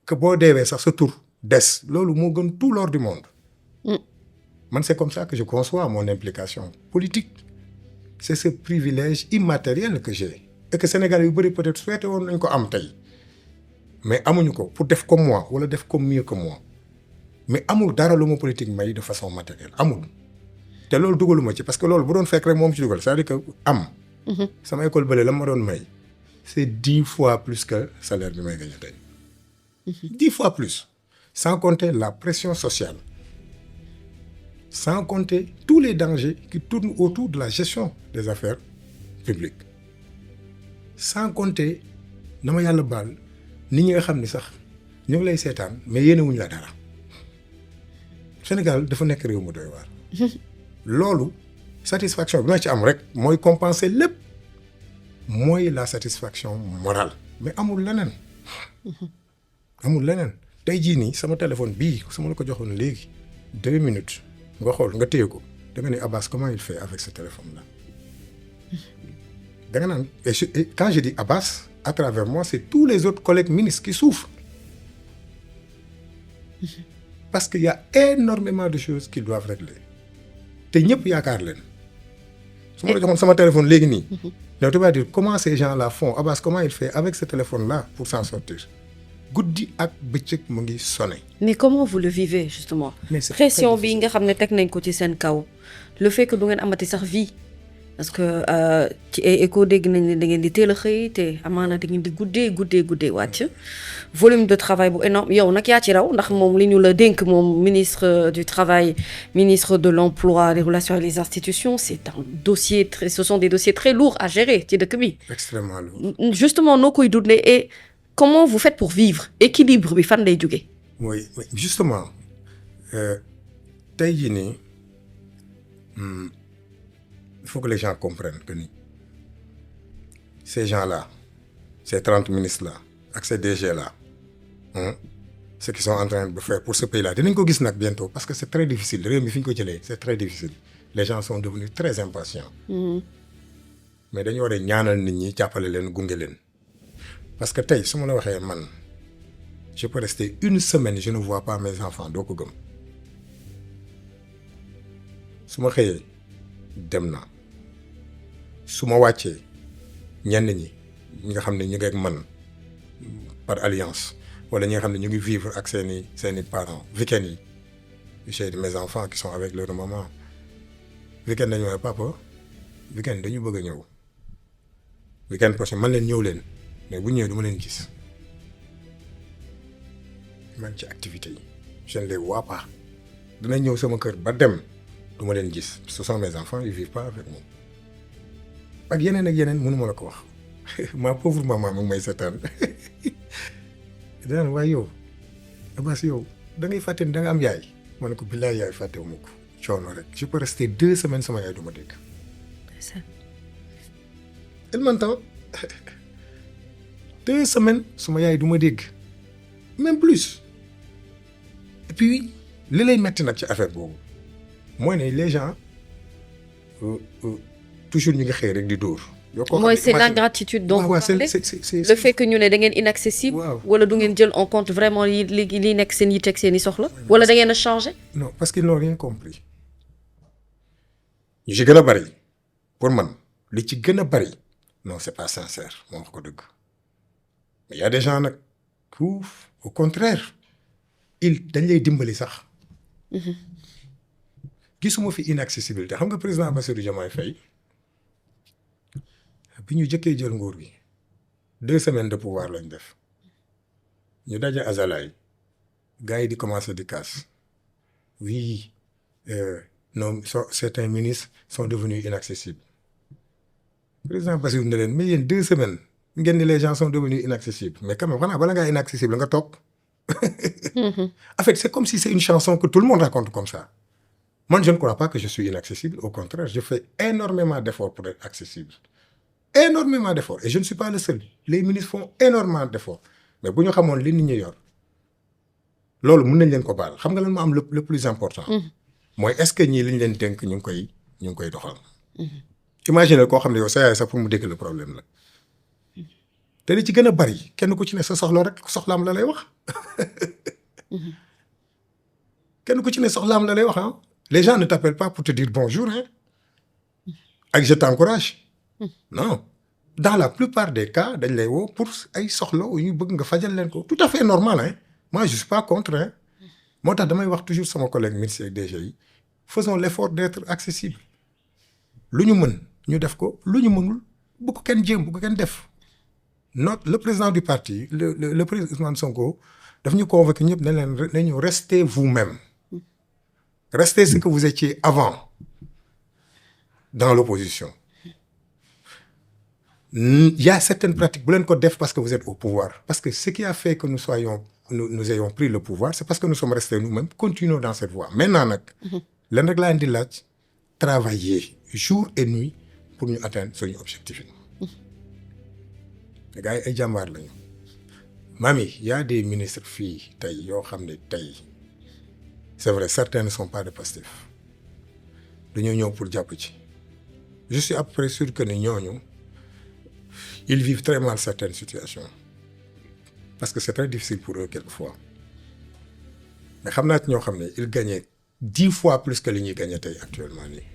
que boo deewee sax sa tur des loolu moo gën tout l'or du monde. man c'est comme ça que je conçois mon implication politique c'est ce privilège immatériel que j'ai et que Sénégal yu bëri peut-être souhaité woon nañ ko am tey mais amuñu ko pour def comme moi wala def comme mieux que moi mais amul dara lu ma politique may de façon matérielle amul. te loolu dugaluma ci parce que loolu bu doon fekk rek moom ci dugal c'est-à-dire que am. sama école bële la ma doon may. c'est 10 fois plus que salaire bi may gagné tey. 10 fois plus. sans compter la pression sociale. sans compter tous les dangers qui tournent autour de la gestion des affaires publiques. sans compter na ma yàlla baal nit ñi nga xam ni sax ñu ngi lay seetaan mais yéenewuñu la dara. Sénégal dafa nekk réew mu doy waar. loolu satisfaction bi ma ci am rek mooy compenser lépp mooy la satisfaction morale mais amul leneen amul leneen tey jii nii sama téléphone bii su ma la ko joxoon léegi 2 minutes nga xool nga téye ko da nga ne Abass comment il fait avec ce téléphone là da nga naan et quand je dis Abass à travers moi c'est tous les autres collègues ministres qui souffrent parce qu'il y a énormément de choses qu'ils doivent régler te ñëpp yaakaar leen su ma la joxoon sama téléphone léegi nii. yow tu vas dire comment ces gens-là font Abass comment il fait avec ce téléphone-là pour s'en sortir guddi ak bëccëg mu ngi sonné. mais comment vous le vivez justement. pression bi nga xam ne teg nañ ko ci seen kaw le fait que du ngeen amati sax vie parce que ci ay écho dégg nañ ne da ngeen di teel a xëy te amaana da ngeen di guddee wàcc volume de travail bu énorme yow nag yaa ci raw ndax moom li ñu la dénk moom ministre du travail ministre de l'emploi des relations avec les institutions c'est un dossier ce sont des dossiers très lourds à gérer ci dëkk bi. extrêmement lourd. justement noo koy dundee et comment vous faites pour vivre équilibre bi fan lay jógee. oui justement tey jii nii il faut que les gens comprennent que ni ces gens-là ces 30 ministres-là ak ces DG-là ce qu'ils sont en train de faire pour ce pays-là dinañ ko gis nag bientôt parce que c'est très difficile réew mi fi ñu ko jëlee c'est très difficile les gens sont devenus très impatients. mais dañu war a ñaanal nit ñi jàppale leen gunge leen parce que tey su ma la waxee man je peux rester 1 semaine je ne vois pas mes enfants doo ko gëm su ma xëyee dem naa su ma wàccee ñenn ñi nga xam ne ñu ngi ak man par alliance wala ñi nga xam ne ñu ngi vivre ak seeni parents week-end yi j'ai mes enfants qui sont avec leur maman week-end dañu wax papa week-end dañu bëgg a ñëw week-end prochain man leen ñëw leen mais bu ñëwee du ma leen gis man ci activité yi je ne les vois pas dina ñëw sama kër ba dem du ma leen gis ce sont mes enfants ils vivent pas avec moi ak yeneen mënuma la ko wax ma pauvre maman mu may seetaan daan waaye yow Abass yow da ngay fàtte ni da nga am yaay ma ne ko billaay yaay fàttewuma ko coono rek je peux rester 2 semaines sama yaay du ma dégg. elle m'entend 2 semaines sama yaay du ma dégg même plus et puis li lay metti nag ci affaire boobu mooy ne les gens toujours ñu ngi xëy rek di dóor. mooy c'est l'ingratitude dont vous parlez. C'est le fait que ñu ne da ngeen inaccessible. wala du ngeen jël en compte vraiment li nekk seen yitte ak seen i soxla. wala da ngeen a changé. non parce qu'ils n'ont rien compris ñu ci gën a bari pour man li ci gën a bari non c'est pas sincère moo wax ko dëgg mais y a des gens nag au contraire dañ lay dimbali sax. gisuma fi inaccessibilité xam nga président Bassirou Diomaye Faye bi ñu jëkkee jël nguur gi 2 semaines de pouvoir lañ def ñu daje Azalaï gars yi di commencer di casse oui non certains ministres sont devenus inaccessibles président Bassirou ne leen mais yéen 2 semaines ngeen ni les gens sont devenus inaccessibles mais quand même xanaa bala ngaa inaccessible nga toog. En fait c'est comme si c'est une chanson que tout le monde raconte comme ça. Moi, je ne crois pas que je suis inaccessible. Au contraire, je fais énormément d'efforts pour être accessible. Énormément d'efforts. Et je ne suis pas le seul. Les ministres font énormément d'efforts. Mais si nous savons ce que nous avons, loolu mën nañ leen ko baal xam nga lan moo am le plus important. mooy est-ce que ñii li ñu leen dénk ñu ngi koy doxal. imagine koo xam ne yow sa yaay sax pour mu dégg le problème la. te li ci gën a bari kenn ku ci ne sa soxla rek soxlaam la lay wax. kenn ku ci ne soxlaam la lay wax ah. Les gens ne t'appellent pas pour te dire bonjour, hein. Et je t'encourage. Non. Dans la plupart des cas, dañ lay woo pour ay soxla yu ñu bëgg nga fajal leen ko. Tout à fait normal, hein. Moi, je suis pas contre, hein. Moo tax damay wax toujours sama collègue ministre ak DG yi faisons l'effort d'être accessible. lu ñu mën ñu def ko lu ñu mënul bu ko kenn jéem bu ko kenn def. Le président du parti le président Ousmane Sonko daf ñu convoqué ñëpp ne leen nañu restez vous-même. Restez ce que vous étiez avant dans l'opposition. Il y a certaines pratiques bu leen ko def parce que vous êtes au pouvoir parce que ce qui a fait que nous ayons pris le pouvoir c'est parce que nous sommes restés nous-mêmes continuons dans cette voie maintenant nag leen rek laa indi laaj travailler jour et nuit pour ñu atteindre suñu objectif yi. Les gars yi ay jàmbaar lañu. Mami y a des ministres fii tey yoo xam ne tey c'est vrai certains ne sont pas de Pastef dañoo ñëw pour jàpp ci. Je suis à peu près sûr que ne ñooñu ils vivent très mal certaines situations parce que c'est très difficile pour eux quelquefois mais xam naa ci ñoo xam ne ils gagnaient 10 fois plus que li ñuy gagner tey actuellement nii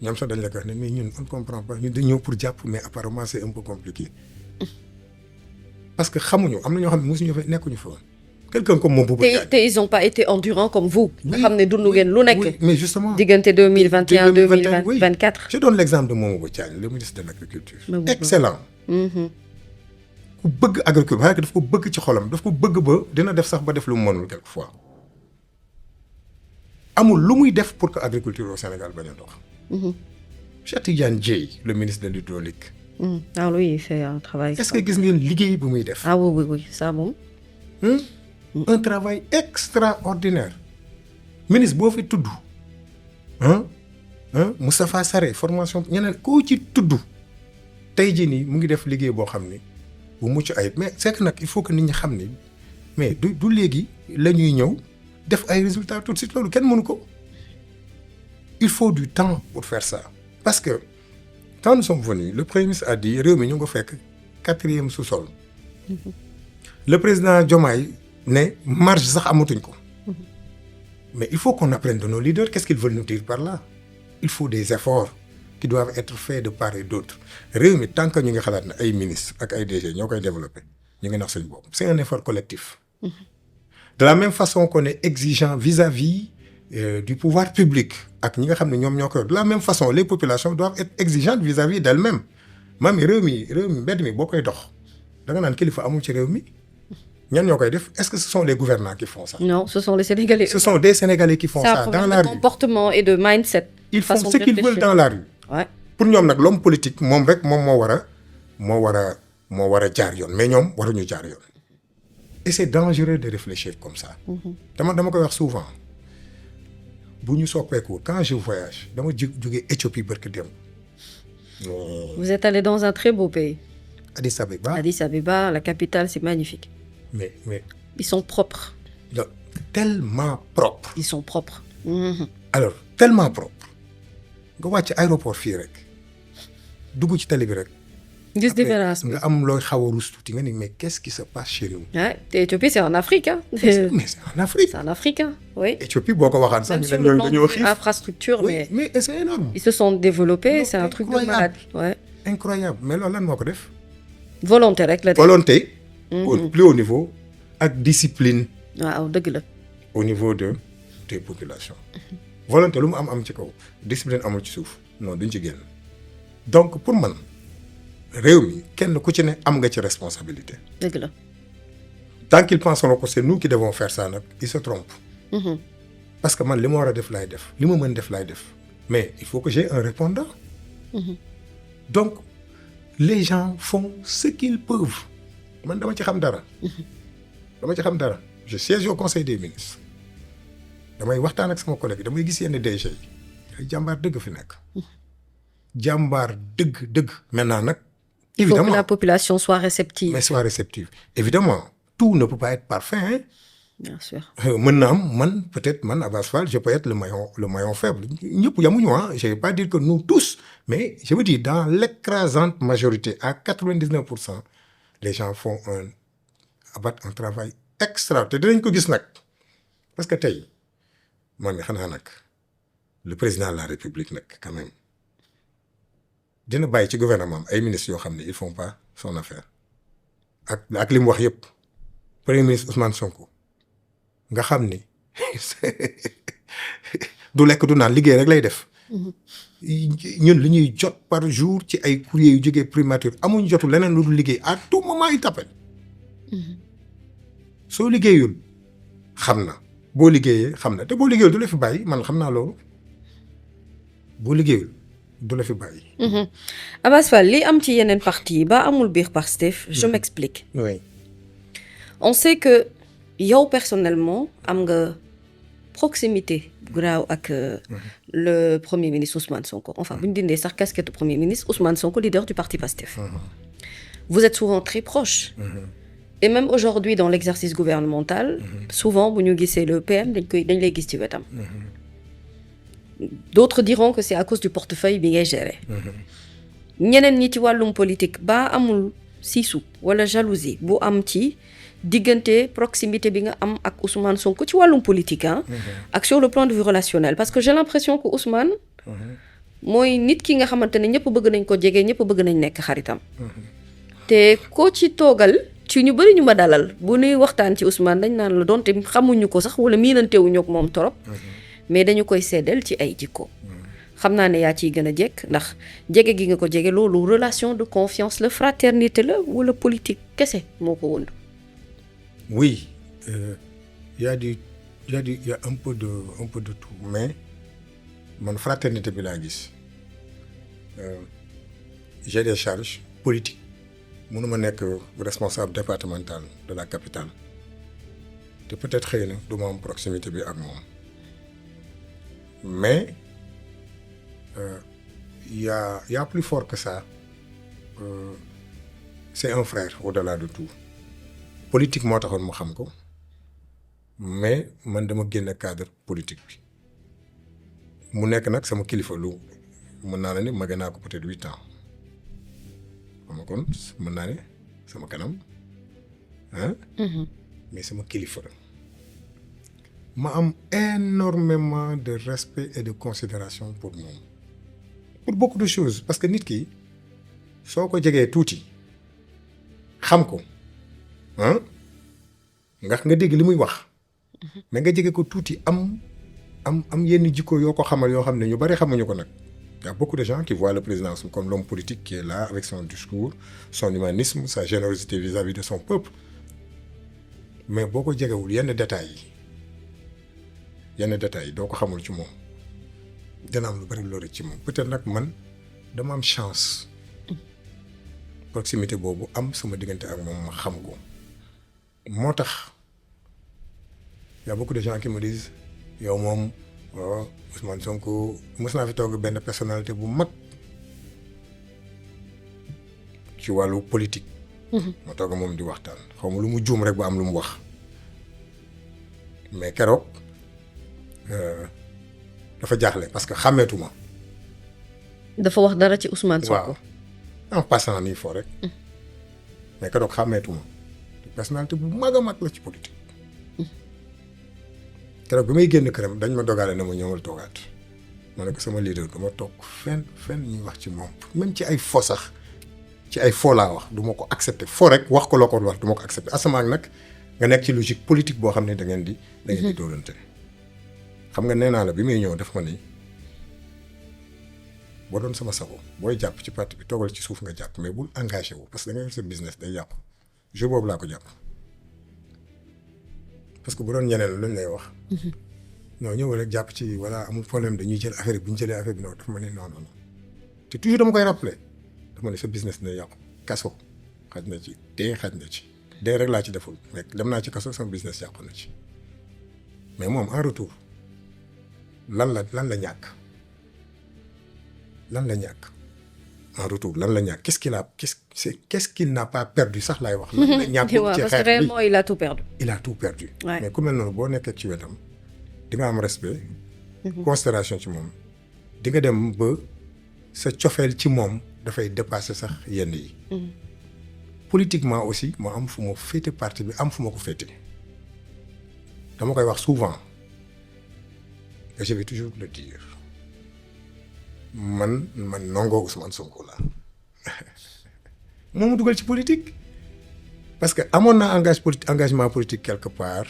ñoom sax dañ la ko wax ne mais ñun on ne comprend pas ñun dañ ñëw pour jàpp mais apparemment c'est un peu compliqué parce que xamuñu am na ñoo xam ne mosuñu fa nekkuñu fa woon. Quelqu'un comme mon Bouba Diagne. te ils ont pas été endurants comme vous. nga xam ne dund ngeen lu nekk. Oui, mais justement diggante 2021 2024. Je donne l'exemple de Momou Diagne le ministre de l'agriculture. Excellent. ku bëgg agriculture waaye daf ko bëgg ci xolam daf ko bëgg ba dina def sax ba def lu mu mënul quelquefois amul lu muy def pour que agriculture au Sénégal bañ a dox. Cheikh Tidiane Dièye le ministre de l'hydraulique. Ah oui, il fait un travail. Est-ce que gis ngeen liggéey bu muy def. Ah oui ça moom. Un travail extraordinaire. Ministre boo fi tudd Moustapha Sarré formation ñeneen koo ci tudd tey jii nii mu ngi def liggéey boo xam ni bu mucc ayib mais c'est que nag il faut que nit ñi xam ni mais du léegi la ñuy ñëw def ay résultats tout de suite loolu kenn mënu ko. Il faut du temps pour faire ça parce que quand nous sommes venus le premier ministre a dit réew mi ñu ngi ko fekk 4e sous-sol. Le président Diomaye ne marge sax amatuñ ko. Mais il faut qu'on apprenne de nos leaders qu'est-ce qu'ils veulent nous dire par là. Il faut des efforts qui doivent être faits de part et d'autre réew mi tant que ñu ngi xalaat ne ay ministres ak ay DG ñoo koy développer ñu ngi nax suñu bopp. C'est un effort collectif. De la même façon qu'on est exigeant vis-à-vis du pouvoir public ak ñi nga xam ne ñoom ñoo koy de la même façon les populations doivent être exigeantes vis-à-vis d'elles-mêmes maami réew mi mbedd mi boo koy dox da nga naan kilifa amul ci réew mi ñan ñoo koy def est-ce que ce sont les gouvernants qui font ça? Non, ce sont les Sénégalais. Ce sont des Sénégalais qui font ça dans la rue. De comportement et de mindset. Ils font ce qu'ils veulent dans la rue. Ouais. Pour ñoom nag l'homme politique moom rek moom moo war a jaar yoon mais ñoom waruñu jaar yoon. et c'est dangereux de réfléchir comme ça. dama koy wax souvent bu ñu soppeeku quand je voyage dama jógee Éthiopie barki dem. Vous êtes allé dans un très beau pays. Addis Abeba. Addis Abeba, la capitale, c'est magnifique. mais Ils sont propres. tellement propre. Ils sont propres. alors tellement propre nga wàcc aéroport fii rek dugg ci tali bi rek. Gis différence bi. nga am looy xaw a rus tuuti nga ni mais qu'est-ce qui se passe chez nous. Ouais, Éthiopie, c'est en Afrique. Hein. mais c'est en Afrique. C'est en Afrique, hein. Oui. Éthiopie boo ko waxaan sax Même ñu sur ne le ñooñu plan dañoo de xiif. infrastructure, oui mais c'est énorme. ils se sont développés, Non, c'est un truc de incroyable. malade. Ouais. incroyable mais loolu lan moo ko def. Volonté rek la. volonté. au plus haut niveau ak discipline. waaw dëgg la. au niveau des populations. volonté lu mu am ci kaw discipline amul ci suuf non duñ ci génn donc pour man réew mi kenn ku ci ne am nga ci responsabilité. dëgg la. tant qu'ils penseront que c'est nous qui devons faire ça nag ils se trompent. parce que man li ma war a def laay def li ma mën def laay def mais il faut que j'ai un répondant. donc les gens font ce qu'ils peuvent man dama ci xam dara. je siège au conseil des ministres damay waxtaan ak sama collègue damay gis yenn DG yi ay jàmbaar dëgg fi nekk. jàmbaar dëgg. maintenant nag. il faut que la population soit réceptive. mais soit réceptive évidemment tout ne peut pas être parfait hein. bien sûr. mën na am man peut-être man Abass Fall je peux être le maillon faible ñëpp yamuñu ah je vais pas dire que nous tous mais je veux dire dans l'écrasante majorité à 99% les gens font abattent un travail extra te dinañ ko gis nag parce que tey man xanaa nag le président de la République nag quand même dina bàyyi ci gouvernement ay ministres yoo xam ne ils font pas son affaire ak li mu wax yëpp premier ministre Ousmane Sonko nga xam ni du lekk du naan liggéey rek lay def. ñun li ñuy jot par jour ci ay courrier yu jógee primature amuñ jotu leneen lu dul liggéey à tout moment il t'appelle. soo liggéeyul xam na boo liggéeyee xam na te boo liggéeyul du la fi bàyyi man xam naa loolu boo liggéeyul du la fi bàyyi. Abass Fall li am ci yeneen parti ba amul biir Pastef je m'explique. oui. on sait que yow personnellement am nga proximité graaw ak le premier ministre Ousmane Sonko enfin bu ñu dindee sax casquette premier ministre Ousmane Sonko leader du parti Pastef. vous êtes souvent très proche. et même aujourd'hui dans l'exercice gouvernemental. souvent bu ñu gisee le PM dañ lay gis ci wetam. d'autres diront que c'est à cause du portefeuille bi ngay gérer. ñeneen ñi ci wàllum politique ba amul siisu wala jalousie bu am ci diggante proximité bi nga am ak Ousmane Sonko ci wàllum politique ah. ak sur le plan de vue relationnel parce que j'ai l'impression que Ousmane. mooy nit ki nga xamante ne ñëpp bëgg nañ ko jege ñëpp bëgg nañ nekk xaritam. te koo ci toogal ci ñu bëri ñu ma dalal bu nuy waxtaan ci Ousmane dañ naan la donte xamuñu ko sax wala miinantewuñu ak moom torop. mais dañu koy seddal ci ay jikko. xam naa ne yaa ciy gën a jekk ndax jege gi nga ko jege loolu relation de confiance la fraternité la wala politique kese moo ko wënd. oui y a un peu de tout mais man fraternité bi laa gis j'ai des charges politiques mënuma nekk responsable départemental de la capitale te peut-être xëy na du ma am proximité bi ak moom mais y a plus fort que ça c'est un frère au-delà de tout politique moo taxoon ma xam ko mais man dama génn cadre politique bi mu nekk nag sama kilifa lu mën naa la ne mage naa ko peut-être 8 ans xam nga kon mën naa ne sama kanam ah. mais sama kilifa la ma am énormément de respect et de considération pour moom pour beaucoup de choses parce que nit ki soo ko jegee tuuti xam ko ah nga dégg li muy wax mais nga jege ko tuuti am yenn jikko yoo ko xamal yoo xam ne ñu bari xamuñu ko nag. Il y a beaucoup de gens qui voient le président comme l'homme politique qui est là avec son discours, son humanisme, sa générosité vis-à-vis de son peuple. Mais boo ko jegewul yenn détails yi doo ko xamul ci moom dina am lu bari loolu ci moom peut-être nag man dama am chance proximité boobu am sama diggante ak moom ma xam ko moo tax y a beaucoup de gens qui me disent yow moom Ousmane Sonko mës naa fi toog benn personnalité bu mag ci wàllu politique. ma toog moom di waxtaan xaw ma lu mu juum rek ba am lu mu wax mais keroog dafa jaaxle parce que xàmmeetuma. dafa wax dara ci Ousmane Sonko. waaw en passant nii foo rek. mais keroog xàmmeetuma personnalité bu mag a mag la ci politique. keroog bi may génn këram dañ ma dogaale na ma ñëwal toogaat ma ne ko sama leader du ma toog fenn ñuy wax ci moom même ci ay fo sax ci ay fo laa wax du ma ko accepter fo rek wax ko loo ko wax du ma ko accepter asamaan nag nga nekk ci logique politique boo xam ne da ngeen di dóorante. xam nga nee naa la bi muy ñëw def ma ni boo doon sama sago booy jàpp ci parti bi toogal ci suuf nga jàpp mais bul engagé wu parce que da nga yor sa business day yàqu jour boobu laa ko jàpp. parce que bu doon ñeneen luñ lay wax. non ñëw rek jàpp ci voilà amul problème dañuy jël affaire bi bu ñu jëlee affaire bi non dafa ma ne non te toujours dama koy rappeler dafa ma ne sa business dina yàqu kaso xaj na ci dee xaj na ci dee rek laa ci deful mais dem naa ci kaso sama business yàqu na ci mais moom en retour lan la ñàkk en retour lan la ñàkk qu'est-ce qu'il n'a pas perdu sax laay wax. lan la ñàkk ci xeex bi parce que réellement il a tout perdu. Ouais. Mais ku mel noonu boo nekkee ci wetam di nga am respect. considération ci moom di nga dem ba sa cofeel ci moom dafay dépasser sax yenn yi. politiquement aussi ma am fu ma féete parti bi am fu ma ko féete dama koy wax souvent et je vais toujours le dire man nongoo Ousmane Sonko la moo ma dugal ci politique parce que amoon naa engagement politique quelque part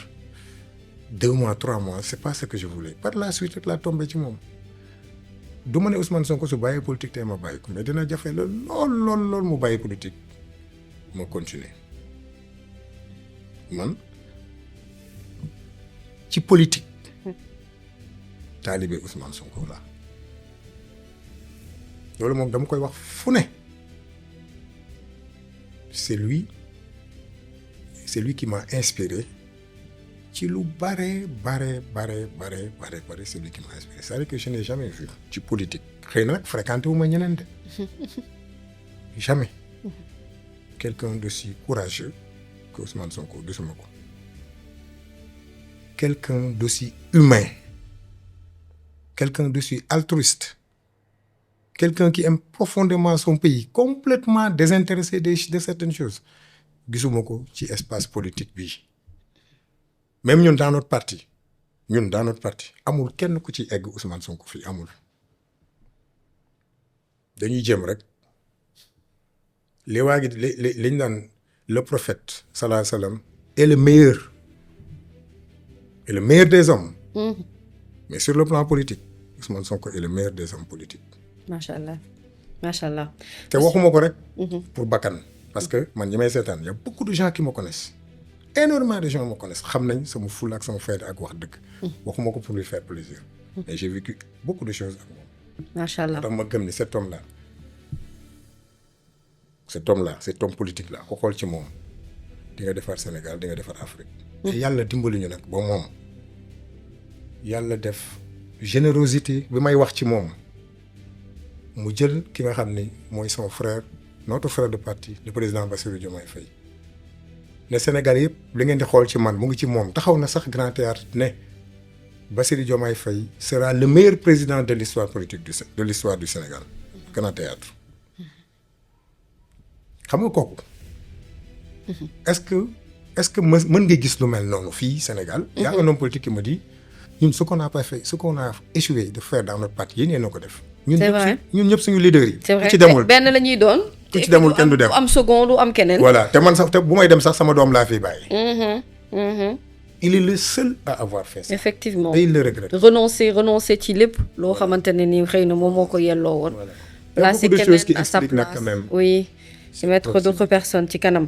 2 mois 3 mois c'est pas ce que je voulais par la suite rek laa tombé ci moom du ma ne Ousmane Sonko su bàyyee politique tey ma bàyyi ko mais dina jafe la lool mu bàyyi politique ma continuer man ci politique taalibe Ousmane Sonko la loolu moom dama koy wax fu ne c'est lui qui m'a inspiré ci lu bare c'est lui qui m'a inspiré c'est-à-dire que je n'ai jamais vu ci politique xëy na nag fréquenté wu ma ñeneen de jamais quelqu'un d'aussi courageux que Ousmane Sonko gisuma ko quelqu'un d'aussi humain quelqu'un d'aussi altruiste quelqu'un qui aime profondément son pays complètement désintéressé de certaines choses gisuma ko ci espace politique bi même ñun dans notre parti amul kenn ku ci egg Ousmane Sonko fii amul dañuy jëm rek li waa gi liñ naan le prophète sallallahu alayhi wa sallam est le meilleur des hommes. Mais sur le plan politique Ousmane Sonko est le meilleur des hommes politiques. macha allah. te waxuma ko rek. pour bakkan parce que man ñi may seetaan y a beaucoup de gens qui me connaissent énormément de gens me connaissent xam nañ sama fulla ak sama fayda ak wax dëgg. waxuma ko pour lui faire plaisir. mais j'ai vécu beaucoup de choses ak moom. macha allah tax ma gëm ni cet homme là cet homme politique là ko xool ci moom di nga defar Sénégal di nga defar Afrique. te yàlla dimbali ñu nag ba moom yàlla def générosité bi may wax ci moom. mu jël ki nga xam ni mooy son frère notre frère de parti le président Bassirou Diomaye Faye ne Sénégal yëpp li ngeen di xool ci man mu ngi ci moom taxaw na sax grand théâtre ne Bassirou Diomaye Faye sera le meilleur président de l'histoire politique de l'histoire du Sénégal grand théâtre xam nga kooku est-ce que mën nga gis lu mel noonu fii Sénégal. y a un homme politique qui me dit ñun ce qu'on n'a pas fait ce qu'on a échoué de faire dans notre parti yéen yéen a ko def. ñun ñëpp suñu leader yi. c'est vrai ci demul benn la ñuy doon. ku ci demul kenn du dem du am second du am keneen. voilà te man sax te bu may dem sax sama doom laa fiy bàyyi. il est le seul à avoir fait ça. effectivement et il le regrette. renoncer ci lépp loo xamante ne ni xëy na moom moo ko yelloo woon. voilà placer beaucoup de choses qui keneen à sa expliquent nag place quand même. oui. c'est mettre d'autres personnes ci kanam.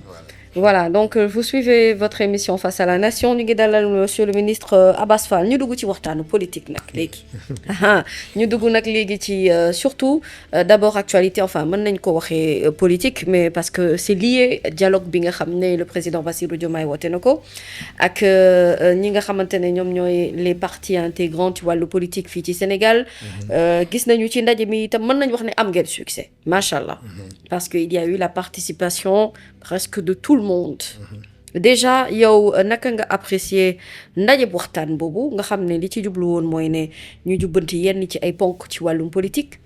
Voilà, donc vous suivez votre émission Face à la Nation ñu ngi dalal monsieur le ministre Abass Fall ñu dugg ci waxtaanu politique nag léegi ñu dugg nag léegi ci surtout d'abord actualité enfin mën nañ ko waxee politique mais parce que c'est lié dialogue bi nga xam ne le président Bassirou Diomaye woote na ko ak ñi nga xamante ne ñoom ñooy les parties intégrantes ci wàllu politique fii ci Sénégal gis nañu ci ndaje mi itam mën nañu wax ne am ngeen succès macha allah parce que il y a eu la participation presque de tout le monde déjà yow naka nga apprécier ndaje bu waxtaan boobu nga xam ne li ci jublu woon mooy ne ñu jubbanti yenn ci ay ponk ci wàllum politique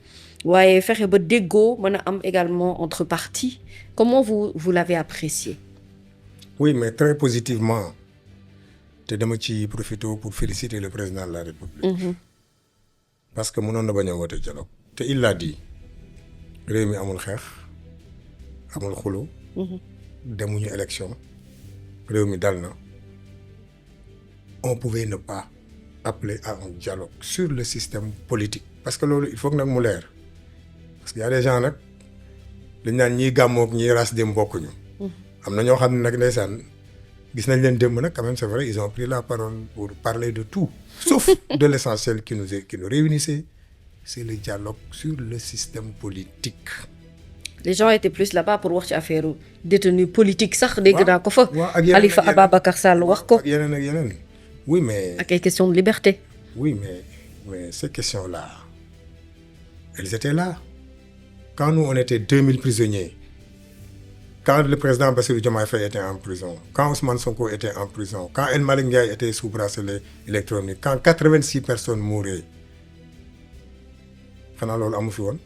waaye fexe ba déggoo mën a am également entre partis comment vous l'avez apprécié. Oui mais très positivement te dama ci profité pour féliciter le président de la République parce que mënoon na bañ a woote dialogue te il l'a dit réew mi amul xeex amul xulu demuñu élection réew mi dal na on pouvait ne pas appeler à un dialogue sur le système politique parce que loolu il faut que nag mu leer parce que y a des gens nag dañ naan ñiy gàmmoog ñiy ras dem bokkuñu am na ñoo xam ne nag ndeysaan gis nañ leen démb nag quand même c'est vrai ils ont pris la parole pour parler de tout sauf de l'essentiel qui nous réunissait c'est le dialogue sur le système politique. Les gens étaient plus là-bas pour wax ci affaire détenu politique sax dégg naa ko fa. Khalifa Ababacar Sall wax ko. ak yeneen oui mais. ak ay questions de liberté. oui mais ces questions-là elles étaient là quand nous on était 2000 prisonniers quand le président Bassirou Diomaye Faye était en prison quand Ousmane Sonko était en prison quand El Malick Ndiaye était sous bracelet électronique quand 86 personnes mouraient xanaa loolu amu fi woon.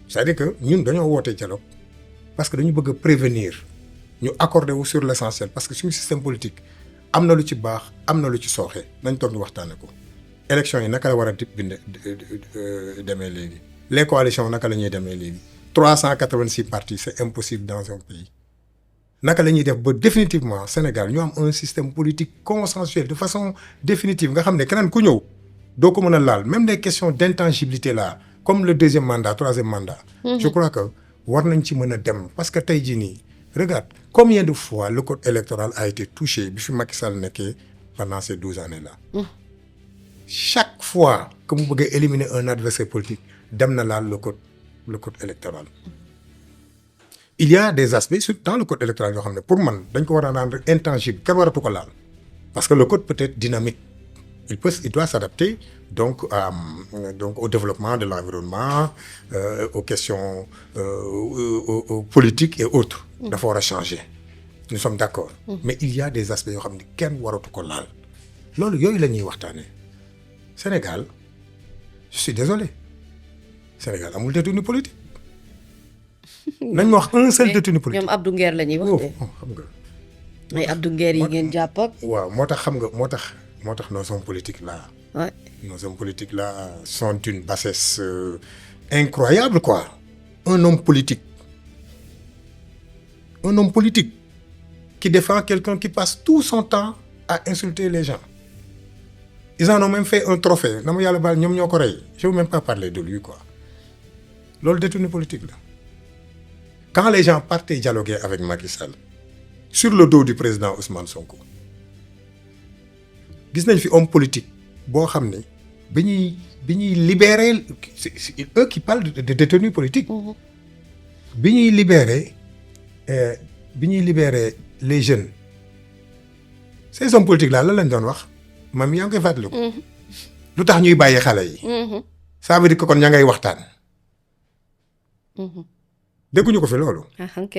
c'est-à-dire que ñun dañoo woote dialogue parce que dañu bëgg a prévenir ñu accorder wu sur l'essentiel parce que suñu système politique am na lu ci baax am na lu ci sooxe nañ toog ñu waxtaane ko. élection yi naka la war a demee léegi les coalitions naka la ñuy demee léegi 386 partis c'est impossible dans un pays naka la ñuy def ba définitivement Sénégal ñu am un système politique consensuel de façon définitive nga xam ne keneen ku ñëw doo ko mën a laal même les questions d'intangibilité là. Comme le deuxième mandat, troisième mandat. Je crois que war nañ ci mën a dem parce que tey jii nii regarde combien de fois le code électoral a été touché bi fi Macky Sall nekkee pendant ces 12 années-là. Chaque fois que mu bëggee éliminer un adversaire politique dem na laal le code électoral. Il y a des aspects dans le code électoral yoo xam ne pour man dañ ko war a rendre intangible kenn waratu ko laal parce que le code peut être dynamique. Il doit s'adapter donc au développement de l'environnement, aux questions aux politiques et autres. dafa war a changer. Nous sommes d'accord. Mais il y a des aspects yoo xam ne kenn waratu ko laal. loolu yooyu la ñuy waxtaanee. Sénégal je suis désolé Sénégal amul détenu politique. nañ ma wax un seul détenu politique. ñoom Abdou Nguer la ñuy wax de. xam nga. mais Abdou Nguer yi ngeen jàpp ak. waaw moo tax xam nga moo tax nos hommes politiques là. Ouais. Nos hommes politiques là sont d'une bassesse incroyable quoi. Un homme politique qui défend quelqu'un qui passe tout son temps à insulter les gens. Ils en ont même fait un trophée na ma yàlla baal ñoom ñoo ko rey je veux même pas parler de lui quoi. Loolu détenu politique la. Quand les gens partaient dialoguer avec Macky Sall sur le dos du président Ousmane Sonko. gis nañ fi homme politique boo xam ne bi ñuy libérer c'est eux qui parlent de détenus politiques. bi ñuy libérer les jeunes ces hommes politiques là lan lañ doon wax mam yaa ngi koy fàttaliku. lu tax ñuy bàyyi xale yi. ça veut dire que kon ña ngay waxtaan. dégguñu ko fi loolu. ok.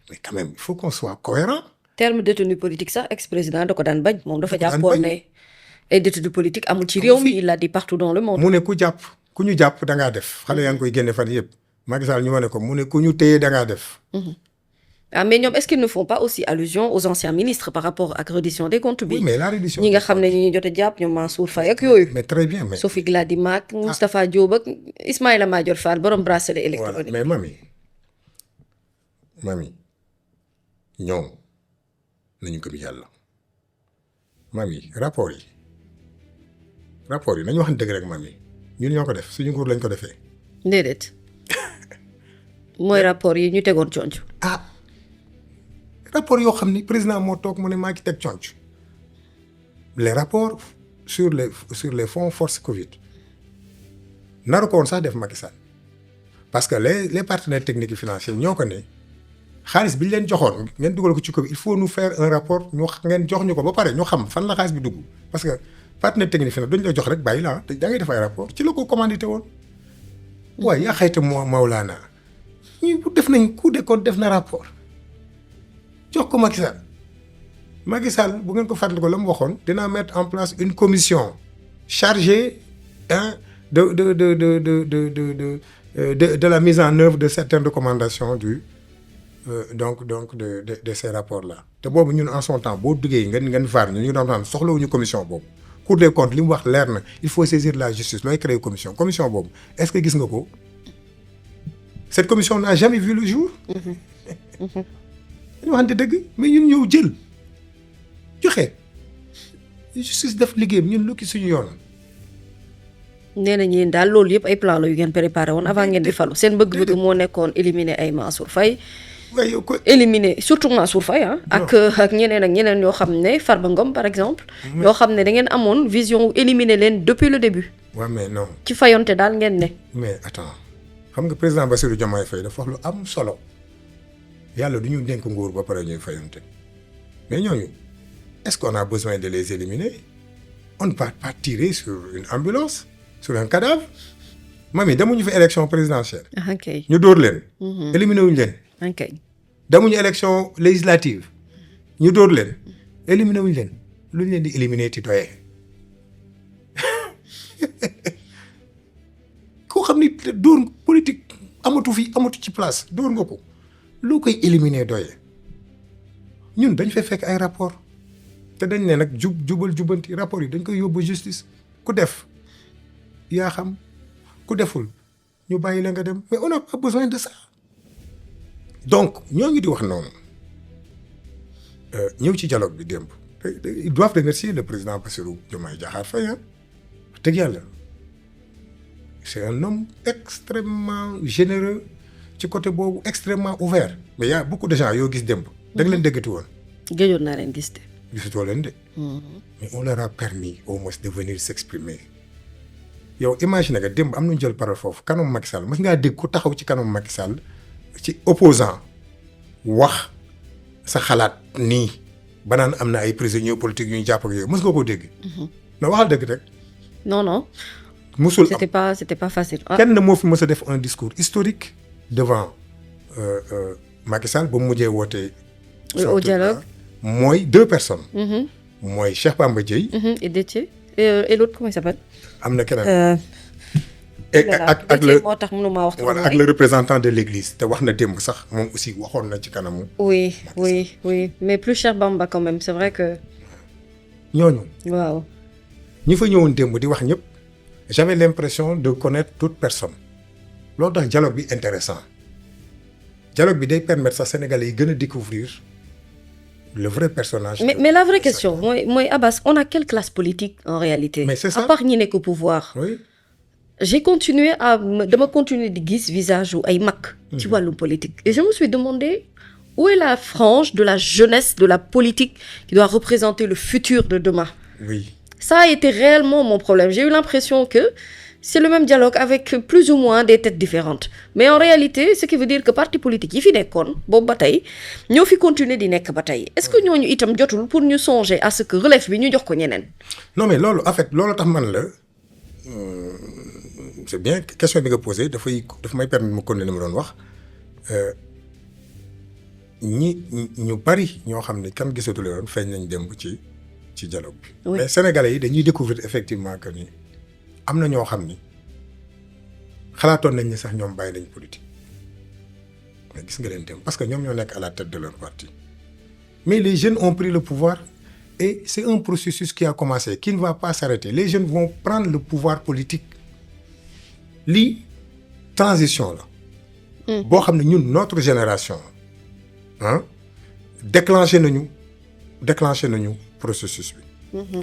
mais quand même il faut qu'on soit cohérent. terme détenu politique sax ex-président da ko daan bañ moom dafa jàppoon ne ay détenu politique amul ci réew mi il l'a dit partout dans le monde. mu ne ku ñu jàpp da ngaa def xale yaa ngi koy génne fan yëpp Macky Sall ñu wane ko mu ne ku ñu téye da ngaa def. ah mais ñoom est-ce qu'ils ne font pas aussi allusion aux anciens ministres par rapport ak reddition des comptes bi. oui mais la reddition ñi nga xam ne ñi jot a jàpp ñoom Mansour Faye ak yooyu. mais très bien mais Sophie Gladima ak Moustapha Diop ak Ismaïla Madior Fall borom bracelet électronique. mais mami ñoom nañu gëm yàlla mami rapport yi nañu wax dëgg rek mami ñun ñoo ko def suñu nguur lañ ko defee. déedéet mooy rapport yi ñu tegoon conc. ah rapport yoo xam ni président moo toog mu ne maa ngi teg conc les rapports sur les fonds force Covid naru ko woon sax def Macky Sall parce que les partenaires techniques et financiers ñoo ko ne xaalis bi ñu leen joxoon ngeen dugal ko ci Covid il faut nous faire un rapport ñu ngeen jox ñu ko ba pare ñu xam fan la xaalis bi dugg parce que partenaire technique financier dañu la jox rek bàyyi la da ngay def ay rapport ci la ko commandité woon. waaye yaa xayta Maolana ñu def nañ Cour des comptes def na rapport jox ko Macky Sall Macky Sall bu ngeen ko fàttali ko la mu waxoon dinaa mettre en place une commission chargée de la mise en œuvre de certaines recommandations de ces rapports là te boobu ñun en son temps boo duggee ngeen vaar ñu ngi doon naan soxlawuñu commission boobu Cour des comptes li mu wax leer na il faut saisir la justice looy créer commission boobu est-ce que gis nga ko cette commission n'a jamais vu le jour. dañu waxante dëgg mais ñun ñëw jël joxe justice def liggéeyam ñun lu ki suñu yoon. nee nañ yéen daal loolu yëpp ay plan la yu ngeen préparé woon avant ngeen di falu seen bëgg-bëgg moo nekkoon éliminer ay Mansour Faye. waaye yow ko éliminer surtout Mansour Faye ak ñeneen ñoo xam ne Farba Ngom par exemple. ñoo xam ne da ngeen amoon vision éliminer leen depuis le début. waaw mais non. ci fayonte daal ngeen ne. mais attends xam nga président Bassirou Diomaye Faye dafa wax lu am solo yàlla du ñu dénk nguur ba pare ñuy fayonte mais ñooñu est-ce qu'on a besoin de les éliminer on ne va pas tirer sur une ambulance sur un cadavre mami demuñu fi élection présidentielle. ok ñu dóor leen. éliminer wuñu leen. ok demuñu élection législative ñu dóor leen éliminer wuñu leen lu ñu leen di éliminer ti doyee koo xam ni dóor politique amatu ci place dóor nga ko loo koy éliminer doyee ñun dañ fay fekk ay rapport te dañ ne nag jubal jubanti rapport yi dañ koy yóbbu justice ku def yaa xam ku deful ñu bàyyi la nga dem mais on n'a pas besoin de ça donc ñoo ngi di wax noonu ñëw ci dialogue bi démb ils doivent remercier le président Bassirou Diomaye Diakhar Faye wax dëgg yàlla c'est un homme extrêmement généreux ci côté boobu extrêmement ouvert mais y a beaucoup de gens yoo gis démb da nga leen déggati woon gëjoon naa leen gis de gisatoo leen de mais on leur a permis au moins de venir s'exprimer yow imagine nga démb am nañu jël parole foofu kanam Macky Sall mas ngaa dégg ku taxaw ci kanam Macky Sall ci opposant wax sa xalaat nii ba naan am na ay prisonniers politiques yu ñu jàpp ak yooyu mës nga koo dégg na waxal dëgg rek non musul c'était pas facile kenn moo fi mës a def un discours historique devant Macky Sall ba mu mujjee wootee au dialogue mooy 2 personnes mooy Cheikh Bamba Dièye et Déthié et l'autre comment il s'appelle am na keneen ak le moo tax mënuma wax voilà ak le représentant de l'église te wax na démb sax moom aussi waxoon na ci kanamu oui mais plus Cheikh Bamba quand même c'est vrai que ñooñu waaw ñi fa ñëwoon démb di wax ñëpp j'avais l'impression de connaître toute personne loolu tax dialogue bi intéressant dialogue bi day permettre sax Sénégalais yi gën a découvrir le vrai personnage. Mais la vraie question mooy Abass on a quelle classe politique en réalité. Mais c'est ça. À part ñi nekk au pouvoir. Oui. J'ai continué dama continuer di gis visage wu ay mag. ci wàllum politique et je me suis demandé où est la frange de la jeunesse de la politique qui doit représenter le futur de demain. Oui. Ça a été réellement mon problème. J'ai eu l'impression que c'est le même dialogue avec plus ou moins des têtes différentes mais en réalité ce qui veut dire que parti politique yi fi nekkoon boobu ba tey ñoo fi continuer di nekk ba tey est-ce que ñooñu itam jotul pour ñu songer à ce que relève bi ñu jox ko ñeneen. non mais loolu en fait loolu tax man la c'est bien question bi nga posé daf may permettre ma continuer li ma doon wax ñu bari ñoo xam ne kan gisatu leen feeñ nañ démb ci dialogue bi. Oui. Mais Sénégalais yi dañuy découvrir effectivement que ni am na ñoo xam ni xalaatoon nañ ni sax ñoom bàyyi nañ politique mais gis nga leen dem parce que ñoom ñoo nekk à la tête de leur parti mais les jeunes ont pris le pouvoir et c'est un processus qui a commencé qui ne va pas s'arrêter les jeunes vont prendre le pouvoir politique lii transition la boo xam ne ñun notre génération déclenché nañu processus bi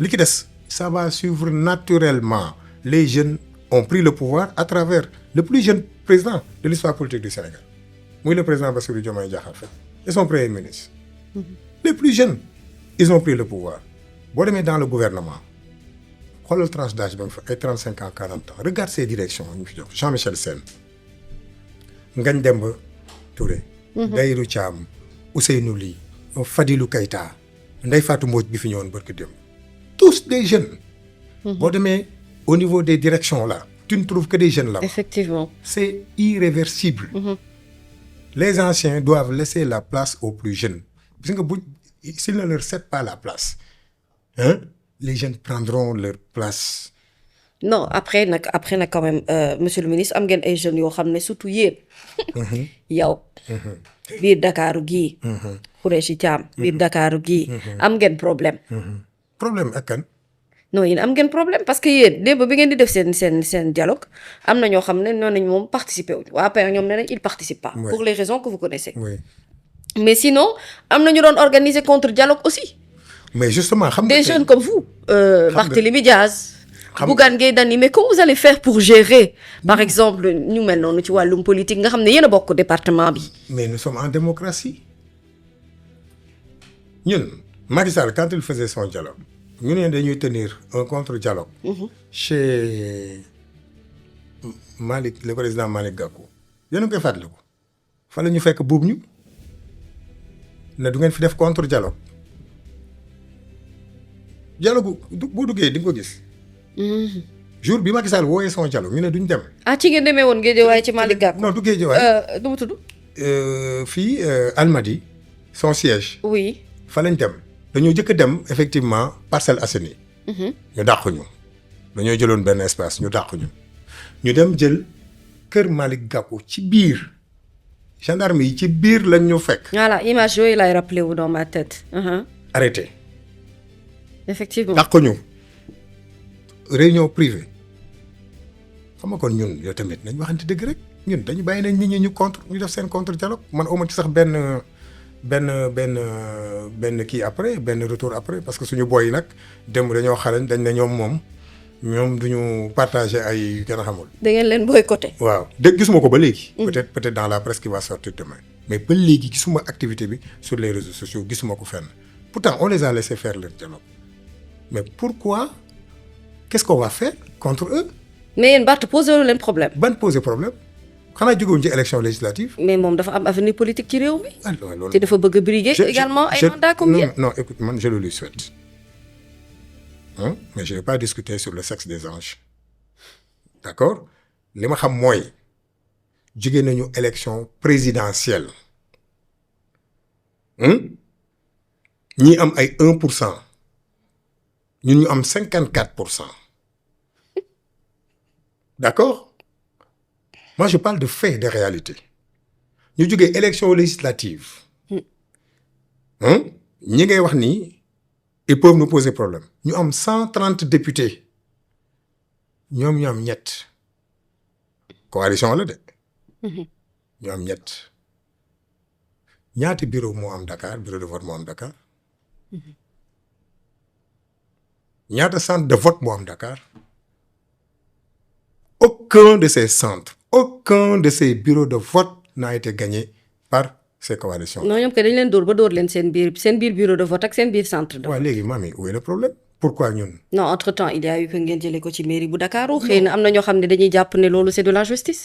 li ci des ça va suivre naturellement les jeunes ont pris le pouvoir à travers le plus jeune président de l'histoire politique du Sénégal muy le président Bassirou Diomaye Diakhar Faye et son premier ministre. Les plus jeunes ils ont pris le pouvoir boo demee dans le gouvernement xoolal tranche d'âge ba mu fa ay 35 ans 40 ans regarde ces directions ñu fi jox Jean-Michel Sène Ngagne Demba Touré. Dahirou Thiam Ousseynou Ly Fadilou Keïta Ndeye Fatou Mbodj bi fi ñëwoon barki démb tous des jeunes. boo demee au niveau des directions là tu ne trouves que des jeunes là. Effectivement. C'est irréversible. Les anciens doivent laisser la place aux plus jeunes. Parce que s'ils ne leur cèdent pas la place, hein, les jeunes prendront leur place. Non après nag quand même monsieur le ministre am ngeen ay jeunes yoo xam ne surtout yéen. yow. biir Dakaaru gii. Khoureyssi Thiam. biir Dakaaru gii. am ngeen problème. Problème ak kan. non yéen am ngeen problème parce que yéen démb bi ngeen di def seen dialogue am na ñoo xam ne noonu nañ moom participer wuñ waa APR ñoom nee nañ ils participent pas. Oui. Pour les raisons que vous connaissez. Oui. Mais sinon am na ñu doon organiser contre dialogue aussi. Mais justement xam nga Des jeunes comme vous. Barthélémy Diaz. xam nga- Bougane Gueye Dany mais comment vous allez faire pour gérer par exemple ñu mel noonu ci wàllum politique nga xam ne yéen a bokk département bi. Mais nous sommes en démocratie. ñun Macky Sall quand il faisait son dialogue ñu ne dañuy tenir un contre-dialogue. Chez Malick le président Malick Gakou. yéen a ngi koy fàttaliku. fa la ñu fekk buub ñu ne du ngeen fi def contre-dialogue. dialogue boo duggee di nga ko gis. jour bi Macky Sall wooyee son dialogue ñu ne duñ dem. ah ci ngeen demee woon Guédiawaye ci Malick Gakou. non du Guédiawaye. nu mu tudd. fii Almadies son siège. oui. fa lañ dem dañoo jëkk a dem effectivement Parcelles Assainies. ñu dàq ñu dañoo jëloon benn espace ñu dàq ñu. ñu dem jël kër Malick Gakou ci biir gendarme yi ci biir lañ ñu fekk. voilà image yooyu lay rappelé wu dans ma tête. arrêté Effectivement. dàq ñu réunion privée xam nga kon ñun yow tamit nañ waxante dëgg rek ñun dañu bàyyi nañ nit ñi ñu contre ñu def seen contre dialogue man awma ci sax benn kii après benn retour après parce que suñu boy yi nag dem dañoo xarañ dañ ne ñoom duñu partager ay gën a xamul. da ngeen leen boycotté. waaw dégg gisuma ko ba léegi. peut-être dans la presse qui va sortir demain. mais ba léegi gisuma activité bi sur les réseaux sociaux gisuma ko fenn pourtant on les a laissé faire leur dialogue mais pourquoi qu'est-ce qu'on va faire contre eux. mais yéen Barth posé wu leen problème. ban poser problème xanaa jógewuñ ci élection législative. mais moom dafa am avenir politique ci réew mi. ah loolu te dafa bëgg a briguer également ay mandats comme yéen. non écoute man je le lui souhaite. Mais je ne vais pas discuter sur le sexe des anges. D'accord li ma xam mooy jóge nañu élection présidentielle ñii am ay 1% ñun ñu am 54%. D'accord moi je parle de fait de réalité ñu jóge élection législative ñi ngay wax nii ils peuvent nous poser problème ñu am 130 députés ñoom ñu am ñett coalition la de. ñu am ñett ñaati bureau moo am Dakar bureau de vote moo am Dakar ñaata centre de vote moo am Dakar aucun de ces centres aucun de ces bureaux de vote n'a été gagné par ces coalitions. non ñoom kay dañ leen dóor ba dóor leen seen biir bureau de vote ak seen biir centre de vote. waaw léegi mami où est le problème pourquoi ñun. non entre temps il y a eu que ngeen jëlee ko ci mairie bu Dakar xëy na am na ñoo xam ne dañuy jàpp ne loolu c'est de l'injustice.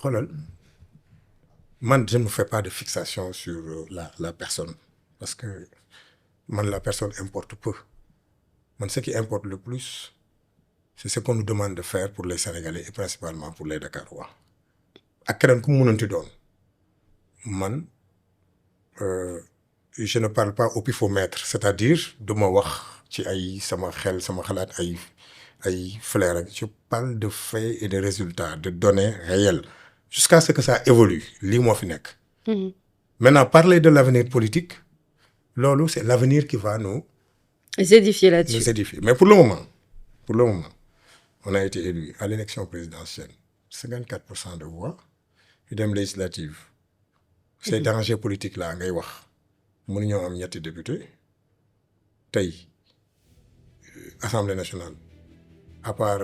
xoolal man je ne me fais pas de fixation sur la personne parce que man la personne importe peu man ce qui importe le plus c'est ce qu'on nous demande de faire pour les Sénégalais et principalement pour les Dakarois ak keneen ku mu mënanti doon man je ne parle pas au pifomètre c'est-à-dire du ma wax ci ay sama xel sama xalaat ay flair rek je parle de faits et de résultats de données réelles jusqu'à ce que ça évolue lii moo fi nekk. Maintenant parler de l'avenir politique loolu c'est l'avenir qui va nous édifier là-dessus. nous édifier mais pour le moment on a été élu à l'élection présidentielle 54% de voix yu dem législative ces dangers politiques là ngay wax mënuñoo am ñetti député tey Assemblée nationale à part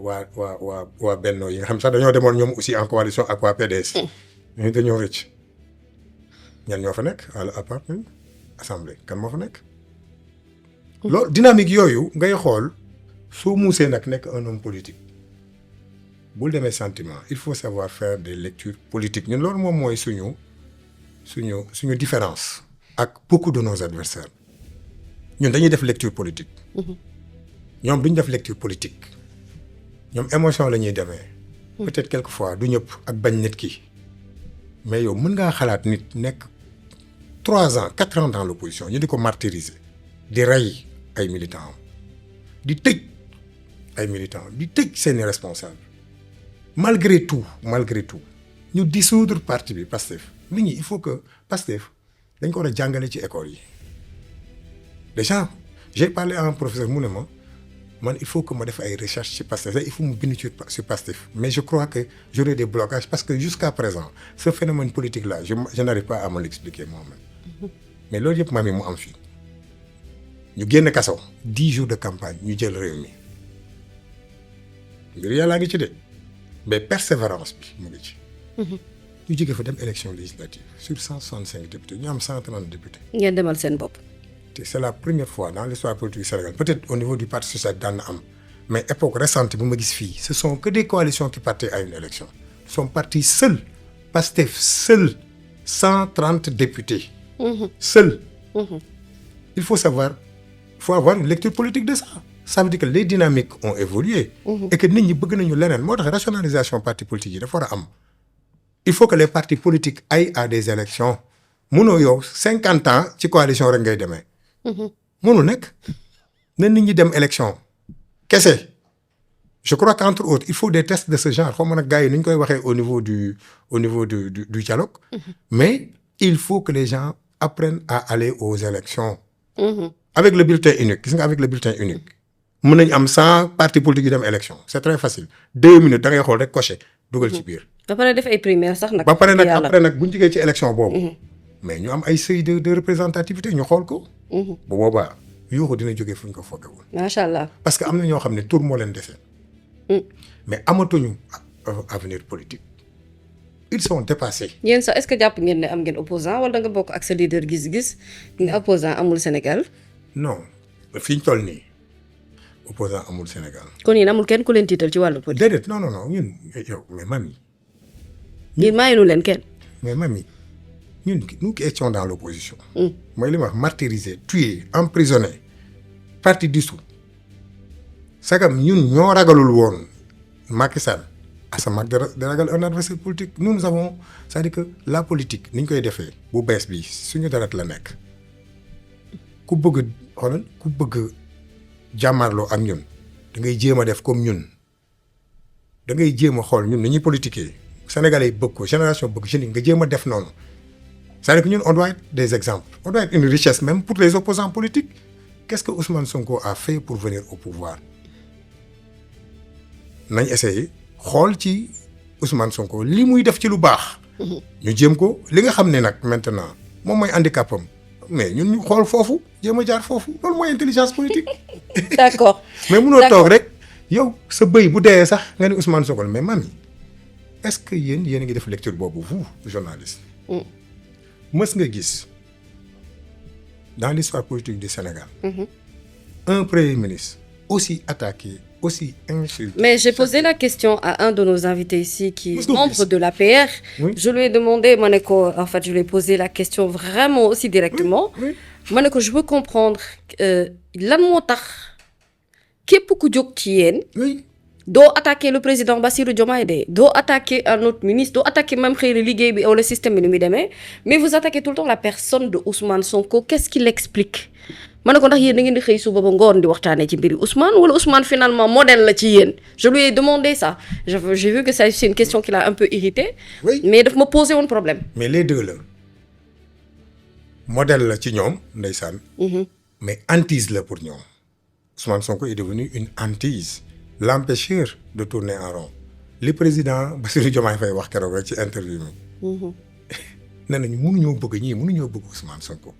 waa Benno yi nga xam sax dañoo demoon ñoom aussi en coalition ak waa PDS ñu dañoo rëcc ñan ñoo fa nekk à part ñun assemblée kan moo fa nekk. loolu dynamique yooyu ngay xool soo muusee nag nekk un homme politique bul demee sentiment il faut savoir faire des lectures politiques ñun loolu moom mooy suñu différence ak beaucoup de nos adversaires ñun dañuy def lecture politique. ñoom duñ def lecture politique ñoom émotion la ñuy demee. peut-être quelquefois du ñëpp ak bañ nit ki mais yow mën ngaa xalaat nit nekk 3 ans 4 ans dans l'opposition ñu di ko martyriser di rey ay militants di tëj ay militants di tëj seeni responsables malgré tout ñu dissoudre parti bi Pastef nit ñi il faut que Pastef dañ ko war a jàngale ci école yi déjà j'ai parlé à un professeur mu ne ma man il faut que ma def ay recherche ci Pastef il faut mu bind ci Pastef mais je crois que j'aurai des blocages parce que jusqu'à présent ce phénomène politique là je n'arrive pas à me l'expliquer moi-même mais loolu yëpp maam yi mu am fii ñu génn kaso 10 jours de campagne ñu jël réew mi mbir yàllaa ngi ci de mais persévérance bi mu ngi ci ñu jóge fa dem élection législative sur 165 députés ñu am 130 députés ngeen demal seen bopp. C'est la première fois dans l'histoire politique du Sénégal peut-être au niveau du Parti socialiste daan na am mais époque récente bu ma gis fii ce sont que des coalitions qui partaient à une élection ils sont partis seuls Pastef seul 130 députés seuls il faut avoir une lecture politique de ça veut dire que les dynamiques ont évolué et que nit ñi bëgg nañu leneen moo tax rationalisation parti politique yi dafa war a am il faut que les partis politiques aillent à des élections mënoo yow 50 ans ci coalition rek ngay demee mënu nekk na nit ñi dem élection kese je crois qu'entre autres il faut des tests de ce genre xaw ma nag gars yi ni ñu koy waxee au niveau du dialogue mais il faut que les gens apprennent à aller aux élections avec le bulletin unique gis nga avec le bulletin unique mën nañ am 100 partis politiques yi dem élection c'est très facile 2 minutes da ngay xool rek coché dugal ci biir ba pare def ay primaires sax nag. ba pare nag après nag bu ñu jógee ci élection boobu mais ñu am ay seuil de représentativité ñu xool ko. bu boobaa yuuxu dina jógee fu ñu ko foogewul. macha allah parce que am na ñoo xam ne tur moo leen desee mais amatuñu avenir politique ils sont dépassés. yéen sax est-ce que jàpp ngeen ne am ngeen opposant wala da nga bokk ak sa leader gis-gis ne opposant amul Sénégal. non fi ñu toll nii opposant amul Sénégal. kon yéen amul kenn ku leen tiital ci wàllu politique. déedéet non ñun yow mais mami. yéen maayinu leen kenn. mais mami. nous qui étions dans l'opposition mooy li ma wax martyrisé tué emprisonné parti dissous sagam ñun ñoo ragalul woon Macky Sall Asamaak da ragal un adversaire politique nous avons c'est-à-dire que la politique ni ñu koy defee bu bees bi suñu deret la nekk ku bëgg jàmmarloo ak ñun da ngay jéem a def comme ñun da ngay jéem a xool ñun ni ñuy politiquer Sénégalais yi bëgg ko génération bëgg jeunes yi nga jéem a def noonu c'est-à-dire que ñun on doit être des exemples on doit être une richesse même pour les opposants politiques qu'est-ce que Ousmane Sonko a fait pour venir au pouvoir nañ essayer xool ci Ousmane Sonko li muy def ci lu baax ñu jéem ko li nga xam ne nag maintenant moom mooy handicapam mais ñun ñu xool foofu jéem a jaar foofu loolu mooy intelligence politique. d'accord mais munoo toog rek yow sa bëy bu dee sax nga ne Ousmane Sonko mais mami est-ce que yéen a ngi def lecture boobu vous journaliste. mës nga gis dans l'histoire politique du Sénégal. un premier ministre aussi attaqué aussi insulté. Mais j'ai posé la question à un de nos invités ici qui est membre de l'APR. Oui. Je lui ai demandé, en fait, je lui ai posé la question vraiment aussi directement. Oui. Je veux comprendre lan moo tax képp ku jóg ci yéen. Oui. doo attaquer le président Bassirou Diomaye de doo attaquer un autre ministre doo attaquer même xëy na liggéey bi ou le système bi ni muy demee mais vous attaquez tout le temps la personne de Ousmane Sonko qu'est-ce qui l'explique ma ne ko ndax yéen da ngeen di xëy suba ba ngoon di waxtaanee ci mbiri Ousmane wala Ousmane finalement modèle la ci yéen je lui ai demandé ça j'ai vu que ça c'est une question qui l'a un peu irrité. Oui. mais daf ma posé woon problème. mais les deux la modèle la ci ñoom ndeysaan. mais hantise la pour ñoom Ousmane Sonko est devenu une hantise. l'empêcheur de tourner en rond li président Bassirou Diomaye Faye wax keroog rek ci interview mi nee nañu mënuñoo bëgg Ousmane Sonko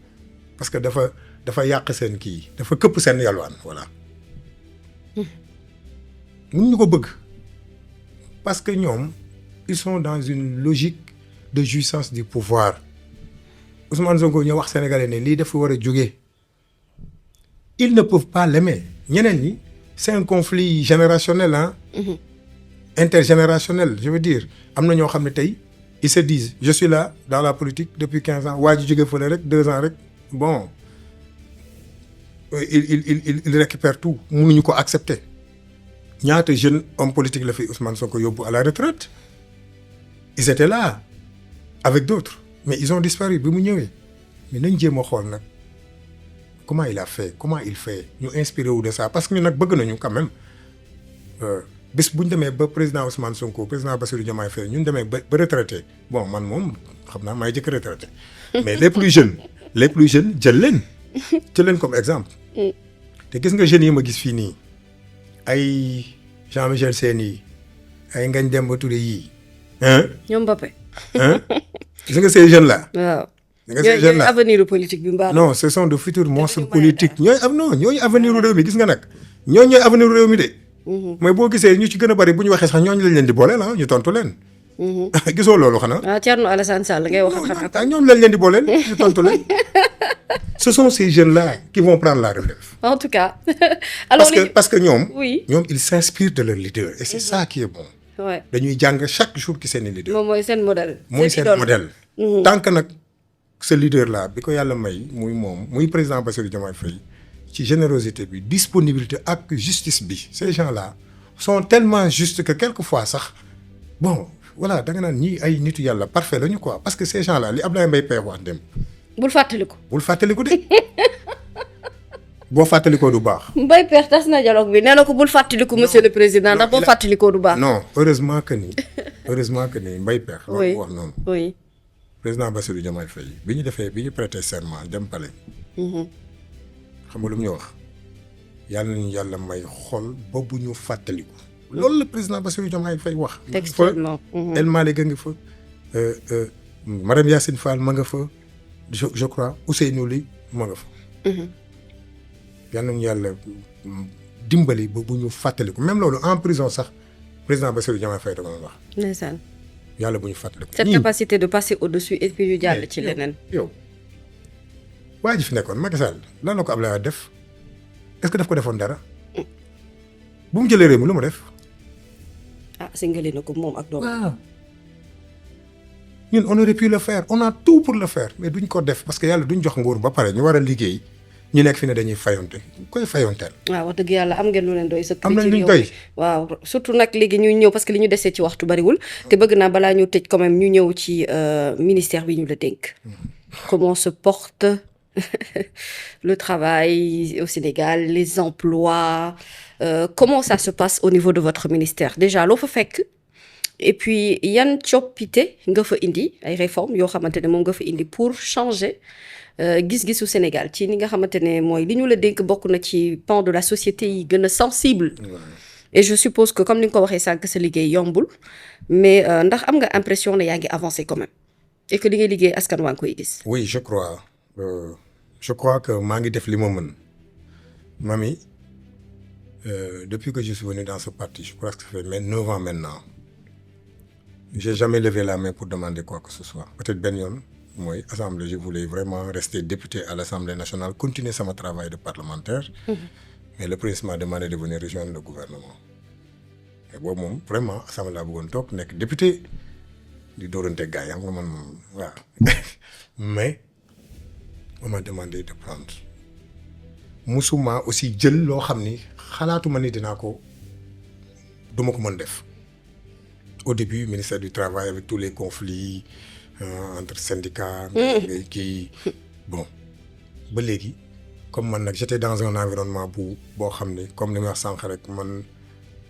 parce que dafa yàq seen kii dafa këpp seen yalwaan voilà mënuñu ko bëgg parce que ñoom ils sont dans une logique de jouissance du pouvoir Ousmane Sonko ñoo wax sénégalais ne lii dafa war a jógee ils ne peuvent pas l'aimer ñeneen ñi c'est un conflit générationnel intergénérationnel je veux dire am na ñoo xam ne tey ils se disent je suis là dans la politique depuis 15 ans waa ji jóge fële rek 2 ans rek bon il récupère tout mënuñu ko accepter ñaata jeune homme politique la fi Ousmane Sonko yóbbu à la retraite ils étaient là avec d'autres mais ils ont disparu bi mu ñëwee mais nañ jéem a xool nag comment il a fait comment il fait ñu inspiré wu de ça parce que ñu nag bëgg nañu quand même bés bu ñu demee ba président Ousmane Sonko président Bassirou Diomaye Faye ñun demee ba retraité bon man moom xam naa maay jëkk retraité mais les plus jeunes jël leen comme exemple te gis nga jeunes yi ma gis fii nii ay Jean-Michel Sène yi ay Ngagne Demba Touré yii ñoom Mbappé gis nga ces jeunes là waaw nga ces jeunes là avenir politique bi mbaa non ce sont de futurs monstres politiques ñooy avenir réew mi gis nga nag ñooy avenir réew mi de mais boo gisee ñu ci gën a bari bu ñu waxee sax ñooñu lañ leen di booleel ñu tontu leen gisoo loolu xanaa ah Thierno Alassane Sall ngay wax xanaa ñoom lañ leen di booleel ñu tontu leen ce sont ces jeunes là qui vont prendre la relève en tout cas alors parce que ñoom oui ils s'inspirent de leur leader et c'est ça qui est bon ouais dañuy jàng chaque jour ki seeni leader moom mooy seen modèle modèle tant que nag ce leader là bi ko yàlla may muy président Bassirou Diomaye Faye ci générosité bi disponibilité ak justice bi ces gens là sont tellement justes que quelquefois sax bon voilà da nga naan ñii ay nitu yàlla parfait lañu quoi parce que ces gens là li Abdoulaye Mbaye Pekh wax dem bul fàttaliku de boo fàttalikoo du baax. Mbaye Pekh tas na dialogue bi nee na ko bul fàttaliku monsieur le président ndax boo fàttalikoo du baax. non heureusement que ni Mbaye Pekh. oui wax noonu. oui président Bassirou Diomaye Faye bi ñu prêter serment dem palais. xam nga lu mu ñu wax yàlla nañu yàlla may xol ba bu ñu fàttaliku. loolu la président Bassirou Diomaye Faye wax. textuellement El Malick a ngi fa. Marième Yacine Fall ma nga fa je crois Ousseynou Ly ma nga fa. yàlla nañu yàlla dimbali ba bu ñu fàttaliku même loolu en prison sax président Bassirou Diomaye Faye da ko doon wax. ndeysaan. yàlla bu ñu fàttaliku. cette capacité de passer au-dessus et puis ñu jàll ci leneen. yow waa ji fi nekkoon Macky Sall lan la ko Abdoulaye Wade def est-ce que daf ko defoon dara bu mu jëlee réew mi lu mu def. singali na ko moom ak doom. waaw ñun on aurait pu le faire on a tout pour le faire mais duñ ko def parce que yàlla duñ jox nguur ba pare ñu war a liggéey ñu nekk fi ne dañuy fayonte koy fayonteel. waaw wax dëgg yàlla am ngeen lu leen doy. am nañ luñ doy waaw surtout nag léegi ñuy ñëw parce que li ñu desee ci waxtu bariwul te bëgg naa balaa ñu tëj quand même ñu ñëw ci ministère bi ñu la dénk. comment se porte le travail au Sénégal les emplois comment ça se passe au niveau de votre ministère déjà loo fa fekk. et puis yan coppite nga fa indi ay réformes yoo xamante ne moom nga fa indi pour changer gis-gisu Sénégal ci ni nga xamante ne mooy li ñu la dénk bokk na ci pan de la société yi gën a sensible. et je suppose que comme ni nga ko waxee sànq sa liggéey yombul mais ndax am nga impression ne yaa ngi avancé quand même et que li ngay liggéey askan waa ngi koy gis. oui je crois que maa ngi def li ma mën Mami depuis que je suis venu dans ce parti je crois que ça fait 9 ans maintenant. J'ai jamais levé la main pour demander quoi que ce soit. Peut-être benn yoon mooy assemblée je voulais vraiment rester député à l'Assemblée nationale continuer sama travail de parlementaire. Mais le président m'a demandé de venir rejoindre le gouvernement. Et boobu moom vraiment assemblée laa bëggoon toog nekk député di dóorante gars yi xam nga man moom waaw mais on m'a demandé de prendre musuma aussi jël loo xam ni xalaatuma ni dinaa ko duma ko mën def. Au début ministère du travail avec tous les conflits entre syndicats. kii bon ba léegi comme man nag j'étais dans un environnement boo xam ne comme ni ma wax sànq rek man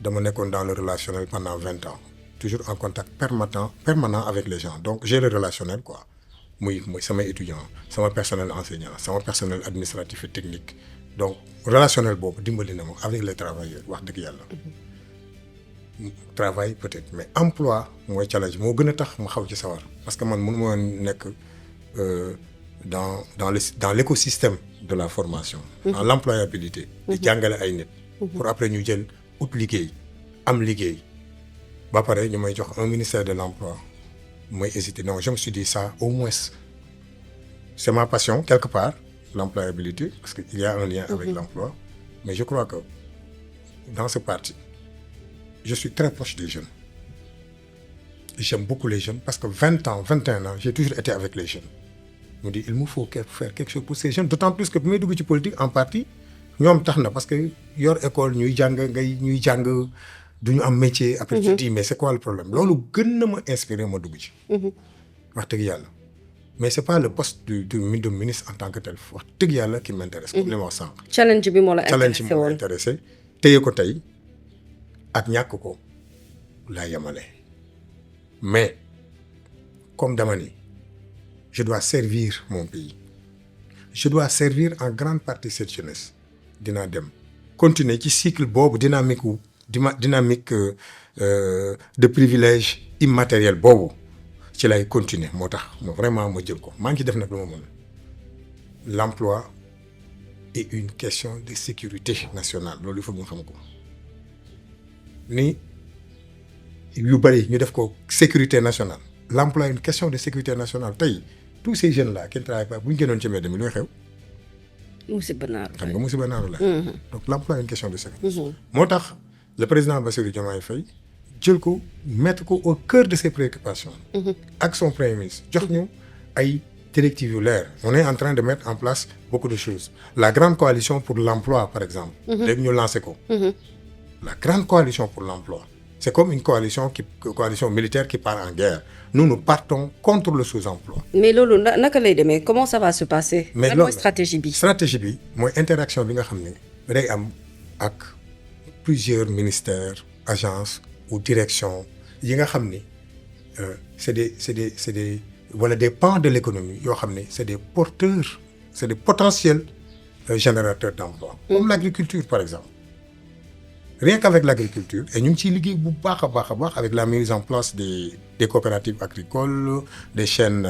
dama nekkoon dans le relationnel pendant 20 ans toujours en contact permanent avec les gens donc j'ai le relationnel quoi muy sama étudiant sama personnel enseignant sama personnel administratif et technique donc relationnel boobu dimbali na ma avec les travailleurs wax dëgg yàlla. travail peut-être mais emploi mooy challenge moo gën a tax ma xaw ci sawar parce que man mënu ma nekk dans l'écosystème de la formation. dans l'employabilité. di jàngale ay nit. pour après ñu jël ut liggéey am liggéey ba pare ñu may jox un ministère de l'emploi mooy hésité non je me suis dit ça au moins c'est ma passion quelque part l'employabilité parce que il y a un lien avec l'emploi mais je crois que dans ce parti je suis très proche des jeunes j'aime beaucoup les jeunes parce que 21 ans j'ai toujours été avec les jeunes me dit il me faut faire quelque chose pour ces jeunes d'autant plus que bi may dugg ci politique en partie ñoom tax na parce que yor école ñuy jàng du ñu am métier après tu dis mais c'est quoi le problème loolu gën na ma inspiré ma dugg ci wax dëgg yàlla mais c'est pas le poste du ministre en tant que tel wax dëgg yàlla qui m'intéresse comme li ma wax sànq challenge bi moo la challenge bi moo intéressé téye ko tey ak ñàkk ko laa yemale mais comme dama ni je dois servir mon pays je dois servir en grande partie cette jeunesse dinaa dem continuer ci cycle boobu dynamique de privilège immatériel boobu ci lay continuer moo tax vraiment ma jël ko maa ngi ci def nag lu ma mën l'emploi est une question de sécurité nationale loolu il faut ñu xam ko ni yu bëri ñu def ko sécurité nationale l'emploi est une question de sécurité nationale tey tous ces jeunes là qui ne travaillent pas bu ñu génnoon ci mbedd mi looy xew. musiba naaru xam nga musiba naaru la. donc l'emploi est une question de sécurité. moo tax le président Bassirou Diomaye Faye jël ko mettre ko au cœur de ses préoccupations. ak son premier ministre jox ñu ay directives yu leer. on est en train de mettre en place beaucoup de choses la grande coalition pour l'emploi par exemple. léegi ñu lancé ko. la grande coalition pour l'emploi c'est comme une coalition militaire qui part en guerre nous partons contre le sous-emploi. mais loolu naka lay demee comment ça va se passer. mais loolu mooy stratégie bi mooy interaction bi nga xam ne day am ak plusieurs ministères agences ou directions yi nga xam ni c'est des wala des pans de l'économie yoo xam ne c'est des potentiels générateurs d'emploi. comme l'agriculture par exemple. rien qu'avec l'agriculture et ñu ngi ciy liggéey bu baax a baax avec la mise en place des coopératives agricoles des chaînes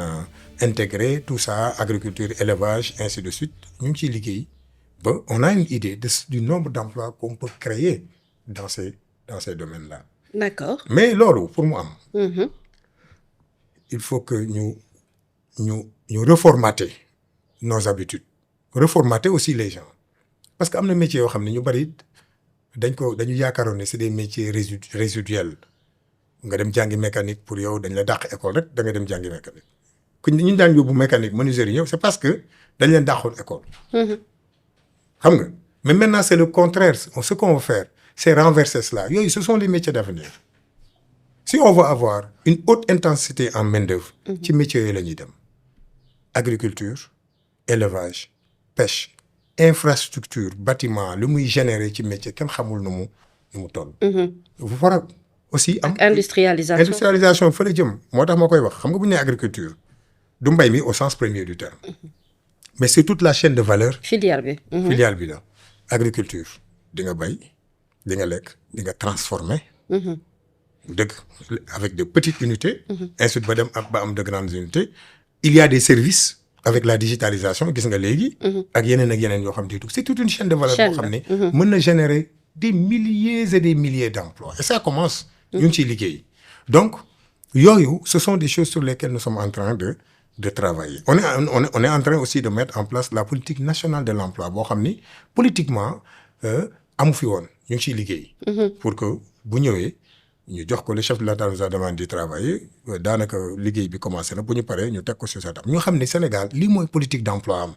intégrées tout ça agriculture élevage ainsi de suite ñu ngi ciy liggéey ba on a une idée du nombre d'emplois qu'on peut créer dans ces domaines-là. D'accord. mais loolu pour mu am. il faut que ñu reformater nos habitudes reformater aussi les gens parce que am na métiers yoo xam ne ñu bari. dañu yaakaaroon ne c'est des métiers résiduels nga dem jàngi mécanique pour yow dañ la dàq école rek da nga dem jàngi mécanique ku ñu daan yóbbu mécanique menuiserie ñëw c'est parce que dañ leen dàqoon école. xam nga mais maintenant c'est le contraire ce qu'on va faire c'est renverser cela yooyu ce sont les métiers d'avenir si on veut avoir une haute intensité en main-d'œuvre. ci métiers yooyu la ñuy dem agriculture élevage pêche. infrastructure bâtiment lu muy générer ci métier kenn xamul nu mu toll. bu war a aussi am. industrialisation fa la jëm moo tax ma koy wax xam nga bu ñu nee agriculture du mbay mi au sens premier du terme. mais c'est toute la chaîne de valeur. filière bi. filière bi la agriculture di nga bay di nga lekk di nga transformer. dëgg avec de petites unités. ensuite ba dem ba am de grandes unités. il y a des services. avec la digitalisation gis nga léegi. ak yeneen yoo xam ne c'est toute une chaîne de valeur boo xam ne. mën na générer des milliers et des milliers d'emplois et ça commence. ñu ngi ciy liggéey donc yooyu ce sont des choses sur lesquelles nous sommes en train de travailler. on est en train aussi de mettre en place la politique nationale de l'emploi boo xam ni politiquement amu fi woon ñu ngi ciy liggéey. pour que bu ñëwee. ñu jox ko le chef de l'État nous a demandé de travailler daanaka liggéey bi commencé na bu ñu paree ñu teg ko sur sa table ñu xam ne Sénégal lii mooy politique d'emploi am.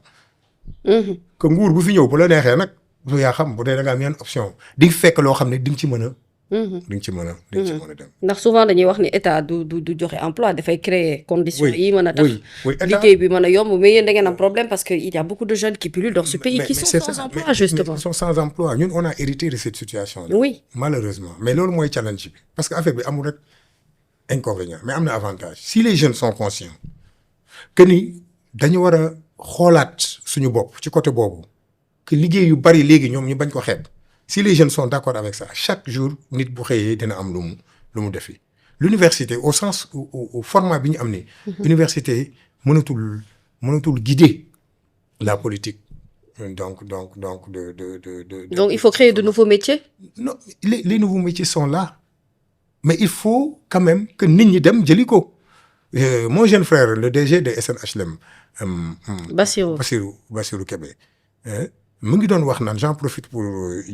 que nguur bu fi ñëw bu la neexee nag bu yaa xam bu dee da nga am yenn option di fekk loo xam ne di nga ci mën a. di nga ci mën a dem. ndax souvent dañuy wax ni état du joxe emploi dafay créer conditions yi mën a tax. liggéey bi mën a yomb mais yéen da ngeen am problème parce que il y a beaucoup de jeunes qui pullulent dans ce pays qui sont sans emploi justement. Ils sont sans emploi ñun on a hérité de cette situation là. oui malheureusement mais loolu mooy challenge bi parce que affaire bi amul rek inconvénient mais am na avantage si les jeunes sont conscients que ni dañu war a xoolaat suñu bopp ci côté boobu que liggéey yu bari léegi ñoom ñu bañ ko xeeb. si les jeunes sont d'accord avec ça chaque jour nit bu xëyee dina am lu mu defi l'université au sens au format bi ñu am ni université mënatul guider la politique donc il faut créer de nouveaux métiers. non les nouveaux métiers sont là mais il faut quand même que nit ñi dem jëli ko mon jeune frère le DG de SNHLM. Bassirou Kébé. mu ngi doon wax naan j'en profite pour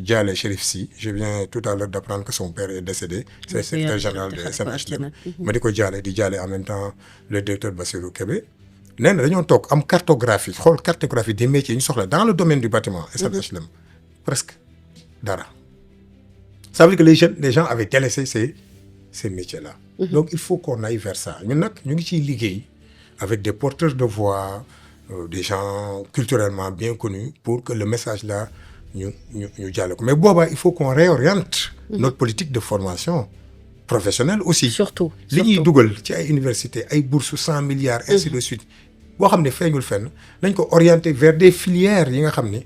jaale Chérif Sy je viens tout à l'heure d'apprendre que son père est décédé. C'est secrétaire général de SNHLM. ma di ko jaale di jaale en même temps le directeur Bassirou Kébé. nee na dañoo toog am cartographie xool cartographie des métiers yi ñu soxla dans le domaine du bâtiment SNHLM. presque dara. ça veut dire que les gens avaient délaissé ces métiers-là. Donc il faut qu'on aille vers ça ñun nag ñu ngi ciy liggéey avec des porteurs de voix, des gens culturellement bien connus pour que le message là ñu jàll ko mais boobaa il faut qu'on réoriente notre politique de formation professionnelle aussi. surtout li ñuy dugal ci ay universités ay bourses 100 milliards ainsi de suite boo xam ne feeñul fenn nañ ko orienter vers des filières yi nga xam ni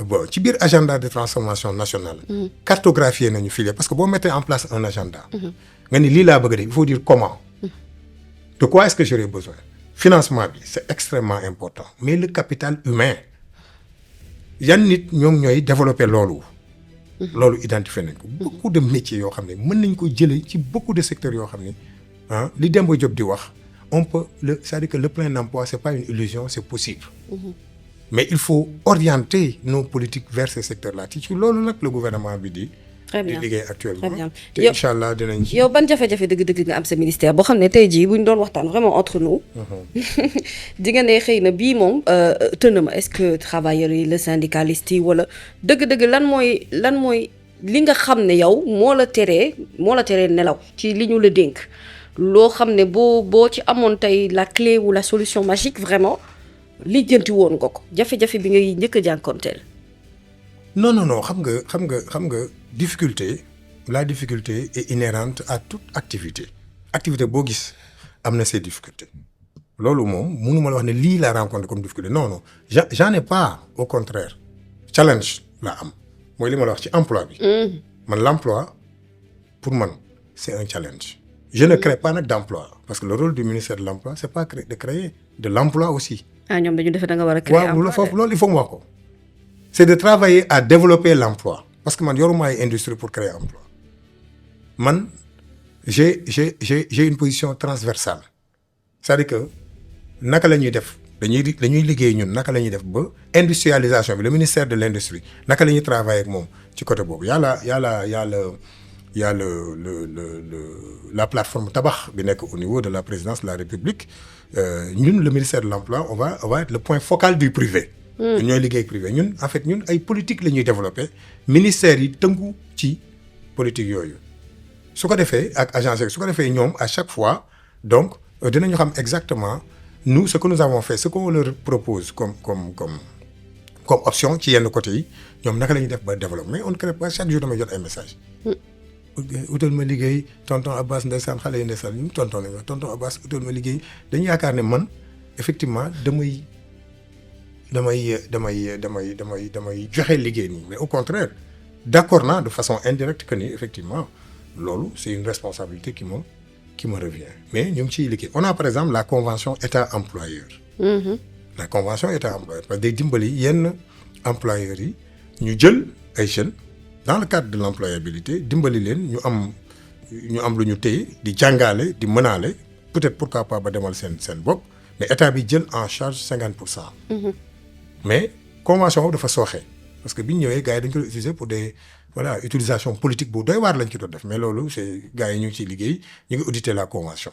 bon ci biir agenda de transformation nationale. cartographier nañu filière parce que boo mettee en place un agenda. nga ni lii laa bëgg a def il faut dire comment. de quoi est-ce que j'aurais besoin. financement bi c'est extrêmement important mais le capital humain yan nit ñoom ñooy développer loolu. loolu identifier nañ ko. beaucoup de métiers yoo xam ne mën nañ ko jëlee ci beaucoup de secteurs yoo xam ne ah li Demba Diop di wax on peut c'est-à-dire que le plein emploi c'est pas une illusion c'est possible. mais il faut orienter nos politiques vers ces secteurs-là ci loolu nag le gouvernement bi di. très bien di liggéey actuellement. très bien te incha allah dinañ ci. yow ban jafe-jafe dëgg-dëgg nga am sa ministère boo xam ne tey jii bu ñu doon waxtaan vraiment entre nous. di nga ne xëy na bii moom tënn ma est-ce que travailleurs yi le syndicaliste yi wala dëgg-dëgg lan mooy li nga xam ne yow moo la teree nelaw ci li ñu la dénk loo xam ne boo ci amoon tey la clé ou la solution magique vraiment lijjanti woon nga ko jafe-jafe bi ngay njëkk a jànkoonteel. non xam nga la difficulté est inhérente à toute activité boo gis am na ses difficultés loolu moom mënuma la wax ne lii laa rencontré comme difficulté non j'en ai pas au contraire challenge laa am mooy li ma la wax ci emploi bi. man l'emploi pour man c'est un challenge. je ne crée pas nag d'emploi parce que le rôle du ministère de l'emploi c'est pas de créer de l'emploi aussi. ñoom dañu defe da nga war a créer emploi foofu loolu il faut mu wax ko. c'est de travailler à développer l'emploi parce que man yoruma ay industrie pour créer emploi man j'ai une position transversale c'est-à-dire que naka la ñuy def dañuy liggéey ñun naka la ñuy def ba industrialisation bi le ministère de l'industrie naka la ñuy travailler ak moom ci côté boobu y a la plateforme tabax bi nekk au niveau de la présidence de la République ñun le ministère de l'emploi on va être le point focal du privé. ñun ñooy liggéey privé ñun en fait ñun ay politique la ñuy développer ministères yi tënku ci politique yooyu su ko defee ak agence su ko defee ñoom à chaque fois donc dinañu xam exactement nous ce que nous avons fait ce qu'on leur propose comme option ci yenn côté yi ñoom naka la ñuy def ba développer mais on ne crée pas chaque jour damay jot ay message utal ma liggéey tonton Abbas ndeysaan xale yi ndeysaan ñu tonton Abbas utal ma liggéey dañu yaakaar ne man effectivement damay joxe liggéey nii mais au contraire d'accord naa de façon indirecte que ni effectivement loolu c'est une responsabilité qui me revient mais ñu ngi ciy liggéey on a par exemple la convention état employeur. la convention état employeur parce que day dimbali yenn employeurs yi ñu jël ay jeunes dans le cadre de l'employabilité dimbali leen ñu am lu ñu téye di jàngale di mënaale peut-être pourquoi pas ba demal seen bopp mais état bi jël en charge 50%. mais convention boobu dafa sooxe parce que bi ñu ñëwee gars yi dañ ko utiliser pour des utilisation politique bu doy waar lañ ci doon def mais loolu c'est gars yi ñu ngi ciy liggéey ñu ngi auditer la convention.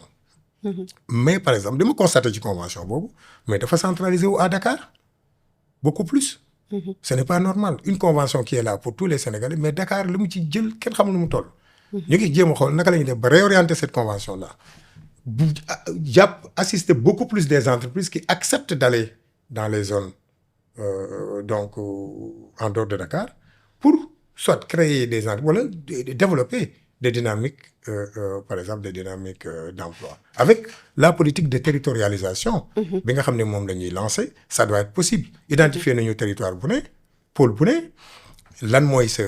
mais par exemple dama constater ci convention boobu mais dafa centraliser wu à Dakar beaucoup plus. ce n'est pas normal une convention qui est là pour tous les Sénégalais mais Dakar li mu ci jël kenn xamul nu mu toll. ñu ngi jéem a xool naka la ñuy def ba réorienter cette convention là bu assister beaucoup plus des entreprises qui acceptent d'aller dans les zones. Donc en dehors de Dakar pour soit créer des entreprises wala développer des dynamiques par exemple des dynamiques d'emploi avec la politique de territorialisation bi nga xam ne moom la ñuy lancer ça doit être possible identifier nañu territoire bu ne pôle bu ne lan mooy ce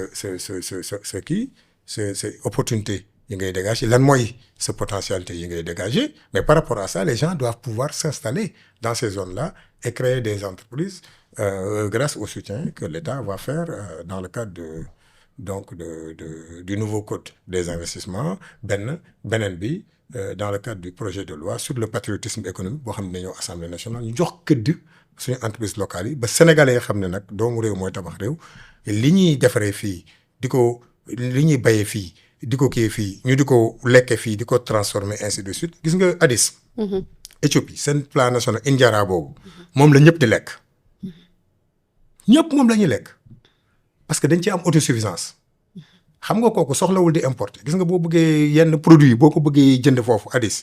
opportunité yi ngay dégager lan mooy sa potentialité yi ngay dégager mais par rapport à ça les gens doivent pouvoir s'installer dans ces zones-là et créer des entreprises grâce au soutien que l'État va faire dans le cadre du nouveau code des investissements beneen bi dans le cadre du projet de loi sur le patriotisme économique boo xam ne dañoo assemblée nationale ñu jox këdd suñu entreprise locale yi ba sénégalais yi xam ne nag doomu réew mooy tabax réew li ñuy defaree fii li ñuy bayee fii di ko kii fii ñu di ko lekke fii di ko transformer ainsi de suite gis nga Addis Éthiopie seen plan national Injara boobu moom la ñëpp di lekk ñëpp moom la ñuy lekk parce que dañ ci am autosuffisance xam nga kooku soxlawul di importer gis nga boo bëggee yenn produit yi boo ko bëggee jënd foofu Addis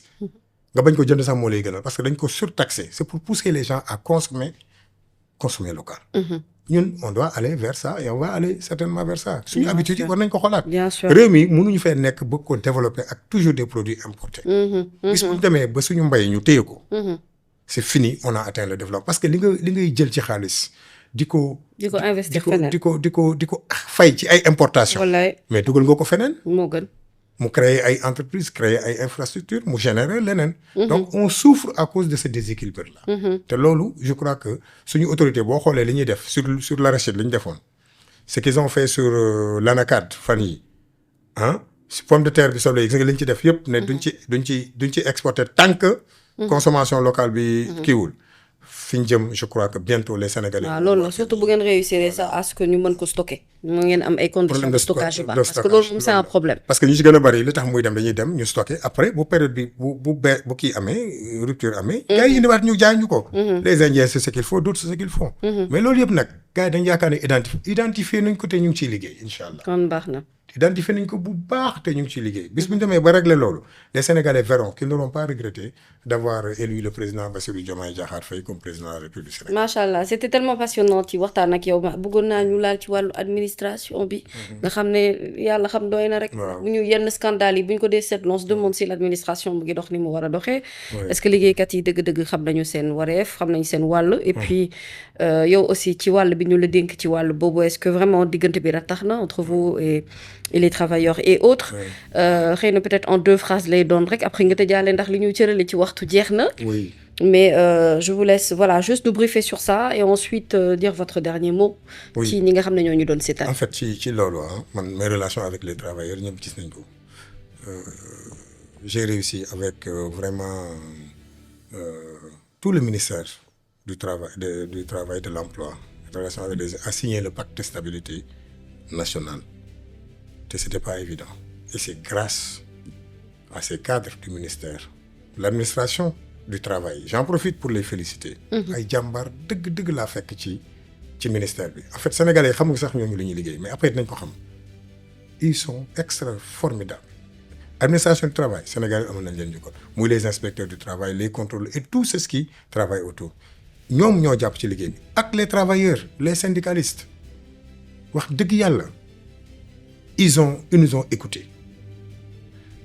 nga bañ ko jënd sax moo lay gënal parce que dañ ko surtaxé c'est pour pousser les gens à consommer local. ñun on doit aller vers ça et on va aller certainement vers ça. suñu habitude yi war nañ ko xoolaat. bien sûr réew mi mënuñu fee nekk bëgg ko développer ak toujours des produits importés. bis bu ñu demee ba suñu mbay ñu téye ko. c'est fini on a atteint le développement parce que li ngay jël ci xaalis di ko investir feneen di ko fay ci ay importation wallaay mais dugal nga ko feneen. moo gën. mu créer ay entreprises créer ay infrastructures mu générer leneen. donc on souffre à cause de ce déséquilibre là. te loolu je crois que suñu autorité boo xoolee li ñuy def sur l'arachide li ñu defoon ce qu'ils ont fait sur l'anacarde fan yi pomme de terre bi soble yi gis nga li ñu ci def yëpp ne duñ ci exporter tant que consommation locale bi kiiwul. fi ñu jëm je crois que bientôt les Sénégalais. waaw loolu la surtout bu ngeen réussir ça à ce que ñu mën ko stocker. mu ngeen am ay conditions de stockage yu baax parce que loolu moom c'est un problème. parce que ñu ci gën a bari li tax muy dem dañuy dem ñu stocker après bu période bi bu kii amee rupture amee. gars yi indiwaat ñu jaay ñu ko. les Indiens c'est ce qu'il faut d'autres c'est ce qu'ils font. mais loolu yëpp nag gars yi dañu yaakaar ne identifier nañ ko te ñu ngi ciy liggéey incha allah. kon baax na. identifier nañ ko bu baax te ñu ngi ciy liggéey bis bu ñu demee ba régler loolu les Sénégalais verront qu'ils n'auront pas regretté d'avoir élu le président Bassirou Diomaye Diakhar Faye comme président de la République du Sénégal. macha allah c'était tellement passionnant ci waxtaan ak yow bëggoon naa ñu laal ci wàllu administration bi. nga xam ne yàlla xam doy na rek. bu ñu yenn scandale yi bu ñu ko dee seetlu on se demande si l'administration mu ngi dox ni mu war a doxee. est-ce que liggéeykat yi dëgg-dëgg xam nañu seen wareef xam nañu seen wàll. et puis yow aussi ci wàll bi ñu la dénk ci wàll boobu est-ce que vraiment diggante bi ratax na entre vous et les travailleurs et autres. xëy na peut-être en 2 phrases lay doon rek après nga tëjaale ndax li ñu cërale ci waxtu jeex na. oui mais je vous laisse voilà juste nous briefer sur ça et ensuite dire votre dernier mot. ci ñi nga xam ne ñoo ñu doon seetaan. en fait ci loolu man mes relations avec les travailleurs ñëpp gis nañ ko j'ai réussi avec vraiment tout le ministère du travail de l'emploi relation avec les à signer le pacte de stabilité nationale. te c'était pas évident et c'est grâce à ces cadres du ministère l'administration du travail j'en profite pour les féliciter. ay jàmbaar dëgg laa fekk ci ministère bi en fait sénégalais xamuñu sax ñooñu li ñuy liggéey mais après dinañ ko xam ils sont extra formidables administration du travail sénégalais amoon nañ leen jukkoon muy les inspecteurs du travail les contrôleurs et tous ceux qui travaillent autour ñoom ñoo jàpp ci liggéey bi ak les travailleurs les syndicalistes wax dëgg yàlla ils nous ont écoutés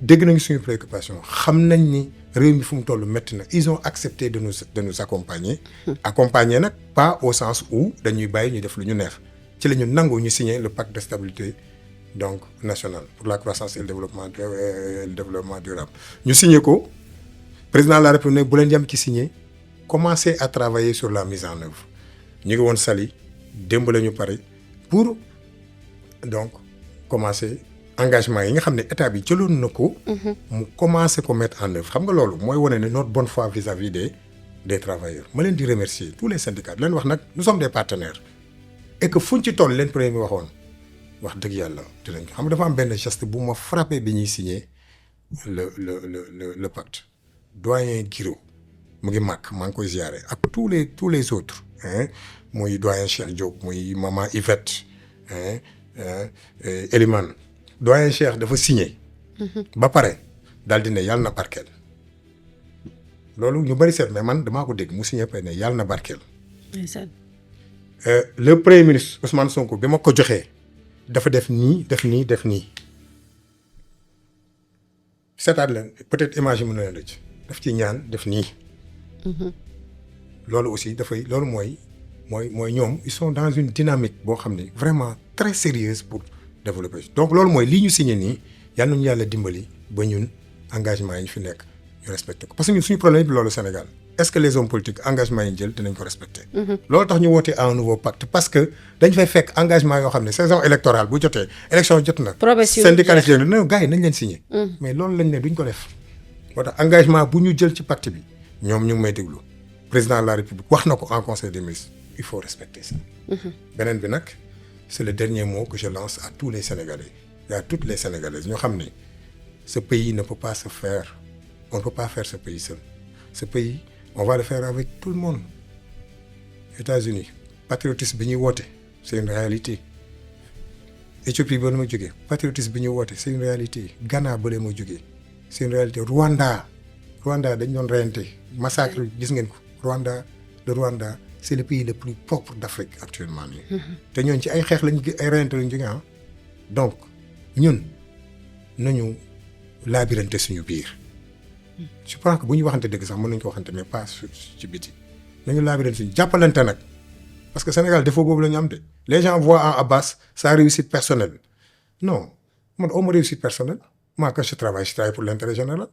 dégg nañu suñu préoccupation xam nañ ni réew mi fu mu toll métti na ils ont accepté de nous accompagner. accompagner nag pas au sens où dañuy bàyyi ñu def lu ñu neex ci la ñu nangu ñu signer le pacte de stabilité donc national pour la croissance et le développement durable ñu signer ko président de la République bu leen yem ci signer commencer à travailler sur la mise en œuvre ñu ngi woon Saly démb la ñu pare pour donc commencer engagement yi nga xam ne état bi jëloon na ko. mu commencer ko mettre en œuvre xam nga loolu mooy wane ne notre bonne foi vis-à-vis des travailleurs ma leen di remercier tous les syndicats leen wax nag nous sommes des partenaires et que fuñ ci toll leen premier mi waxoon wax dëgg yàlla dinañ ko xam nga dafa am benn geste bu ma frappé bi ñuy signer le pacte doyen Guiro mu ngi màgg maa ngi koy ziare ak tous les autres muy doyen Cheikh Diop muy maman Yvette Elimane doyen Cheikh dafa signé. ba pare daal di ne yàlla na barkeel loolu ñu bari seet mais man damaa ko dégg mu signé pare ne yàlla na barkeel. le premier ministre Ousmane Sonko bi ma ko joxee dafa def nii seetaat leen peut-être image yi mën na leen rëcc daf ci ñaan def nii. loolu aussi loolu mooy ñoom ils sont dans une dynamique boo xam ne vraiment très sérieuse pour développer donc loolu mooy lii ñu signé nii yal nañu yàlla dimbali ba ñun engagement yi ñu fi nekk ñu respecté ko parce que ñun suñu problème bi loolu Sénégal est-ce que les hommes politiques engagement yi ñu jël dinañ ko respecté. loolu tax ñu woote à un nouveau pacte parce que dañ fay fekk engagement yoo xam ne saison électorale bu jotee élection jot na. promesse syndicaliste yi ne gars yi nañ leen signé. mais loolu lañ ne duñ ko def moo tax engagement bu ñu jël ci pacte bi ñoom ñu ngi may déglu président de la république wax na ko en conseil des ministres il faut respecter ça. beneen bi nag c'est le dernier mot que je lance à tous les sénégalais et à toutes les sénégalaises ñoo xam ne ce pays ne peut pas se faire on ne peut pas faire ce pays seul ce pays on va le faire avec tout le monde. États-Unis patriotisme bi ñuy woote c'est une réalité. Éthiopie ba la ma jógee patriotisme bi ñuy woote c'est une réalité. Ghana ba la ma jógee c'est une réalité. Rwanda dañ doon reyante massacre gis ngeen ko. le Rwanda c'est le pays le plus propre d'Afrique actuellement nii. te ñooñu ci ay xeex ay reyante lañ jógee ah. donc ñun nañu laabirante suñu biir. je pense que bu ñu waxante dëgg sax mën nañu ko waxante mais pas ci biti. nañu laabirante suñu jàppalante nag parce que Sénégal défaut boobu la ñu am de. les gens voient en Abbas sa réussite personnelle non man au ma réussite personnelle moi quand je travaille pour l'intérêt général.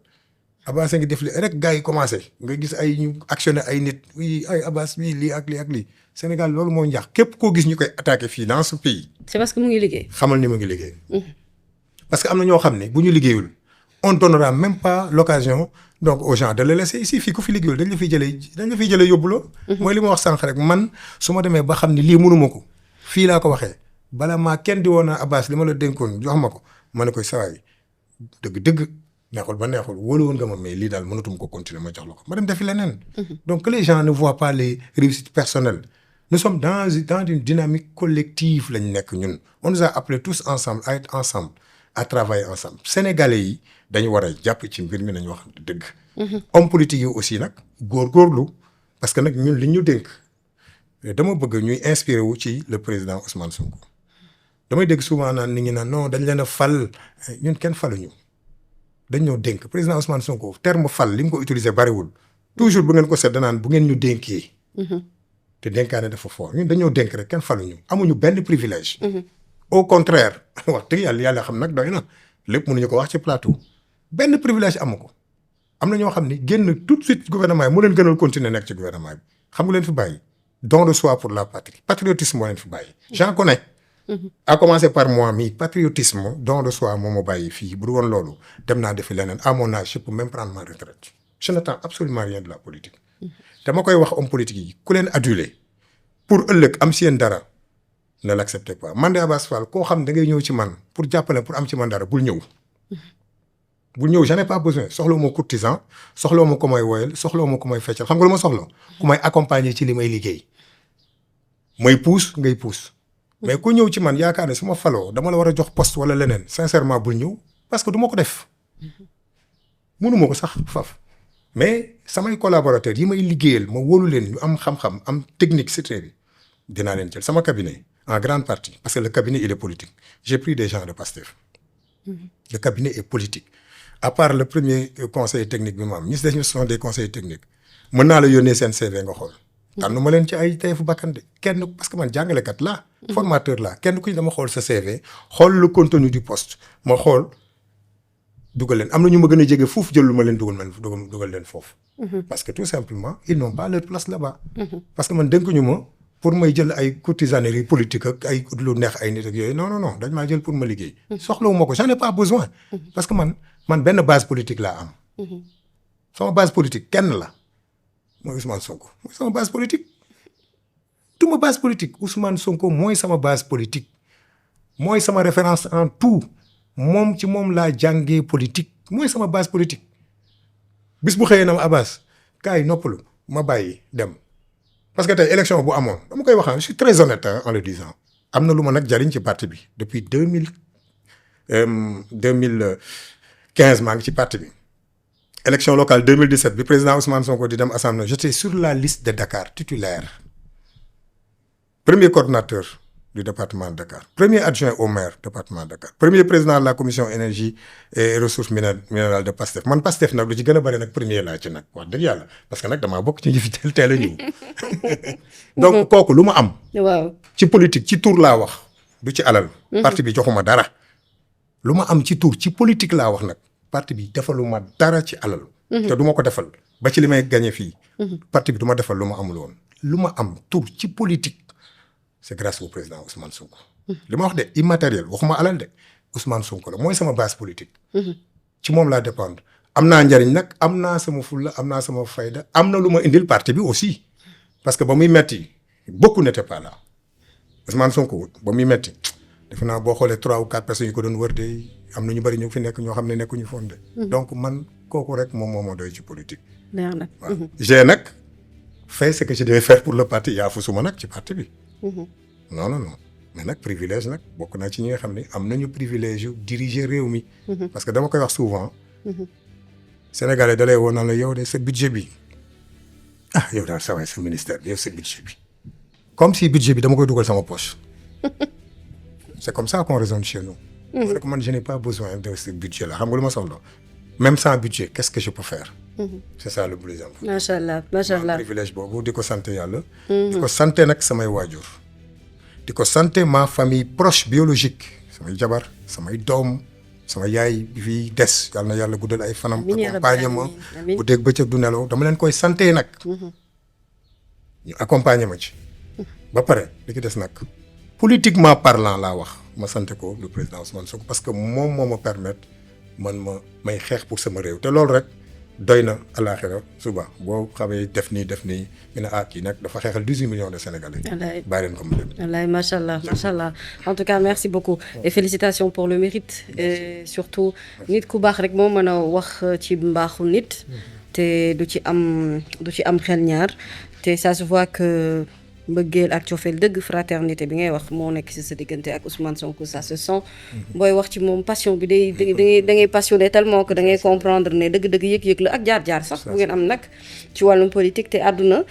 Abbas a ngi def li rek gars yi commencé nga gis ay ñu actionné ay nit oui ay Abbas bii lii ak lii Sénégal loolu moo njaax képp koo gis ñu koy attaqué fii dans ce pays. c'est parce que mu ngi liggéey. xamal ni mu ngi liggéey. parce que am na ñoo xam ne bu ñu liggéeyul on donnera même pas l'occasion donc aux gens de le laisser ici fii ku fi liggéeyul dañ la fiy jëlee yóbbuloo. mooy li ma wax sànq rek man su ma demee ba xam ne lii mënuma ko fii laa ko waxee bala maa kenn di woon naa Abbas li ma la dénkoon jox ma ko ma ne koy sawaay dëgg. neexul ba neexul wóolu woon nga ma mais lii daal mënatuma ko continuer ma jox la ko ma dem defi leneen. donc que les gens ne voient pas les réussites personnelles. nous sommes dans une dynamique collective lañ nekk ñun. on nous a appelés tous ensemble à être ensemble à travailler ensemble. Sénégalais yi dañu war a jàpp ci mbir mi nañu wax dëgg. homme politique yi aussi nag góorgóorlu parce que nag ñun li ñu dénk dama bëgg ñuy inspiré wu ci le président Ousmane Sonko. damay dégg souvent naan nit ñi naan non dañ leen a fal ñun kenn faluñu. dañ ñoo dénk président Ousmane Sonko terme fal li mu ko utilisé bariwul toujours bu ngeen ko seet danaan bu ngeen ñu dénkee. te dénkaane dafa fort ñun dañoo dénk rek kenn faluñu amuñu benn privilège. au contraire wax dëgg yàlla xam nag doy na lépp mënuñu ko wax ci plateau benn privilège amu ko. am na ñoo xam ni génn tout de suite gouvernement yi mu leen gënal continuer nekk ci gouvernement bi xam nga leen fi bàyyi don de soi pour la patrie patriotisme moo leen fi bàyyi. j'en connais. à commencer par moi mi patriotisme don de soi moo ma bàyyi fii bu dul woon loolu dem naa defi leneen à mon âge je peux même prendre ma retraite je n'attends absolument rien de la politique. dama koy wax homme politique yi ku leen aduler pour ëllëg am si yéen dara ne l'acceptez pas man de Abass Fall koo xam da ngay ñëw ci man pour jàppale pour am ci man dara bul ñëw. bul ñëw j'en ai pas besoin soxla ma courtisan soxla ma ko may woyal soxla ma ko may feccal xam nga lu ma soxla. ku may accompagner ci li may liggéey. may pousse ngay pousse. mais ku ñëw ci man yaakaar ne su ma faloo dama la war a jox poste wala leneen sincèrement bul ñëw parce que du ma ko def. mënuma ko sax faf mais samay collaborateurs yi may liggéeyal ma wóolu leen ñu am xam-xam am technique secret bi dinaa leen jël sama cabinet en grande partie parce que le cabinet il est politique j'ai pris des gens de Pastef. Le cabinet est politique à part le premier conseil technique bi ma am ñi si des ñu sont des conseils techniques mën naa la yónnee seen CV nga xool. tànn ma leen ci ay tayeefu bakkande kenn parce que man jàngalekat laa. formateur laa kenn ku ñu dama xool sa CV xool le contenu du poste ma xool dugal leen am na ñu ma gën a jege foofu jël lu ma leen dugal leen foofu. parce que tout simplement ils n'ont pas leur place là-bas. parce que man dénkuñu ma pour may jël ay courtisanerie politique ak ay lu neex ay nit ak yooyu non dañ maa jël pour ma liggéey. soxlawu ma ko j'en ai pas besoin. parce que man benn base politique laa am. sama base politique kenn la. mooy Ousmane Sonko mooy sama base politique du ma base politique Ousmane Sonko mooy sama base politique mooy sama référence en tout moom ci moom laa jàngee politique mooy sama base politique bis bu xëyee na ma Abbas kaay noppalu ma bàyyi dem parce que tey élection bu amoon dama koy wax je suis très honnête en le disant am na lu ma nag jariñ ci parti bi depuis 2015 maa ngi ci parti bi. élection locale 2017 bi président Ousmane Sonko di dem assemblée j'étais sur la liste de Dakar titulaire premier coordonnateur du département de Dakar premier adjoint au maire département de Dakar premier président de la commission énergie et ressources minérales de Pastef man Pastef nag lu ci gën a bëri nag premier laa ci nag wax dëgg yàlla parce que nag damaa bokk ci ñi fi teel a ñëw donc kooku lu ma am. waaw ci politique ci tur laa wax du ci alal. parti bi joxuma dara lu ma am ci tur ci politique laa wax nag. parti bi defaluma dara ci alal. te du ma ko defal ba ci li may gagné fii. parti bi du ma defal lu ma amul woon. lu ma am tur ci politique c'est grâce au président Ousmane Sonko. li ma wax de immatériel waxuma alal de Ousmane Sonko la mooy sama base politique. ci moom laa dépendre am naa njariñ nag am naa sama fulla am naa sama fayda am na lu ma indil parti bi aussi parce que ba muy metti beaucoup n'étaient pas là Ousmane Sonko ba muy metti defe naa boo xoolee 3 ou 4 personnes yi ko doon wër de am na ñu bari ñu fi nekk ñoo xam ne nekkuñu foon de. donc man kooku rek moom moo ma doy ci politique. leer na. waaw j'ai nag fait ce que je devais faire pour le parti yaa fu suma nag ci parti bi. non mais nag privilège nag bokk naa ci ñi nga xam ne am nañu privilège yu diriger réew mi. parce que dama koy wax souvent. Sénégalais da lay woo naan la yow de sa budget bi yow daal sa waay sa ministère bi yow sa budget bi comme si budget bi dama koy dugal sama poche. c'est comme ça qu'on raisonne chez nous. parce que man je n'ai pas besoin de ce budget là xam nga lu ma soxla même sans budget qu'est-ce que je peux faire. c'est ça le plus important. macha allah privilège boobu di ko sant yàlla. di ko sant nag samay waajur. di ko sant ma famille proche biologique samay jabar samay doom. sama yaay bi fi des yàlla na yàlla guddal ay fanam. accompagner ma bu dégg bëccëg du nelaw dama leen koy santé nag. ñu accompagner ma ci. ba pare li ci des nag politiquement parlant laa wax ma santé ko le président Ousmane Sonko parce que moom moo ma permettre man may xeex pour sama réew te loolu rek doy na àllaaxira suba boo xamee def nii ñu ne kii nag dafa xeexal 18 millions de Sénégalais. bàyyi leen ko mu dem. wallaay macha allah en tout cas merci beaucoup et félicitations pour le mérite. et surtout nit ku baax rek moo mën a wax ci mbaaxu nit. te du ci am xel ñaar te ça se voit que mbëggeel ak cofeel dëgg fraternité bi ngay wax moo nekk ci sa diggante ak Ousmane Sonko ça se sent. booy wax ci moom passion bi da ngay passionné tellement que da ngay comprendre ne dëgg-dëgg yëg-yëg la ak jaar-jaar sax bu ngeen am nag ci wàllum politique te àdduna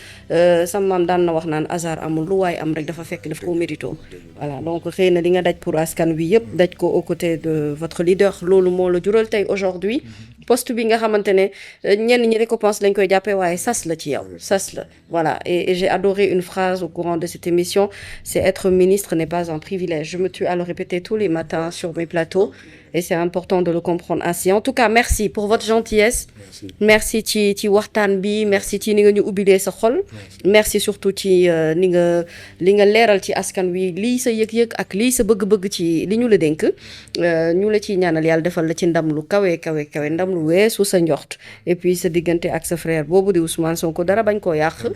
sama maam daan na wax naan hasard amul lu waaye am rek dafa fekk daf koo mérito. voilà donc xëy na di nga daj pour askan wi yëpp daj ko aux côtés de votre leader loolu moo la jural tey aujourd'hui poste bi nga xamante ne ñenn ñi récompense lañ koy jàppee waaye sas la ci yow sas la voilà et j'ai adoré une phrase au courant de cette émission c'est être ministre n'est pas un privilège je me tue à le répéter tous les matins sur mes plateaux et c'est important de le comprendre ainsi en tout cas merci pour votre gentillesse merci ci waxtaan bi merci ci ni nga ñu ubbilee sa xol merci surtout ci li nga leeral ci askan wi lii sa yëg-yëg ak lii sa bëgg-bëgg ci li ñu la dénk ñu la ciy ñaanal yàlla defal la ci ndam lu kawe ndam lu weesu sa njort et puis sa diggante ak sa frère boobu di Ousmane Sonko dara bañ koo yàq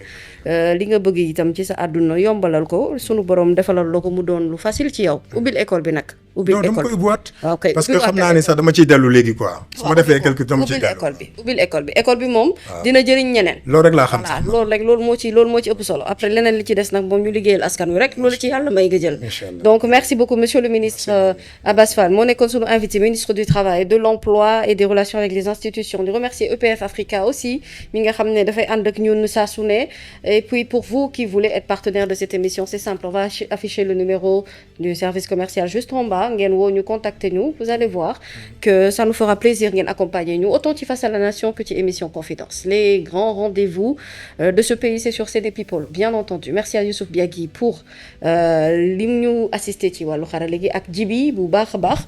li nga bëgg itam ci sa àdduna yombalal ko sunu borom defalal la ko mu doon lu facile ci yow ubbil école bi nag ubbil école bi parce que xam naa ni sax dama ciy dellu léegi quoi. su ma defee quelque temps dama ciy dellu ubbil école bi moom. dina jëriñ ñeneen. loolu rek laa xam sax loolu moo ci ëpp solo après leneen li ci des nag moom ñu liggéeyal askan wi rek loolu ci yàlla may nga jël. donc merci beaucoup monsieur le ministre Abass Fall moo nekkoon sunu invité ministre du travail de l'emploi et des relations avec les institutions di remercier EPF Africa aussi mi nga xam ne dafay ànd ak ñun saa su ne et puis pour vous qui voulez être partenaire de cette émission c'est simple on va afficher le numéro du service commercial juste en bas ngeen woo ñu contacter ñu vous allez voir que ça nous fera plaisir ngeen accompagner ñu autant ci Face à la Nation que ci émission Confidence les grands rendez-vous de ce pays c'est sur CD People bien entendu merci à Youssouf Biagui pour li ñu assisté ci wàllu xarale gi ak Jibi bu baax a baax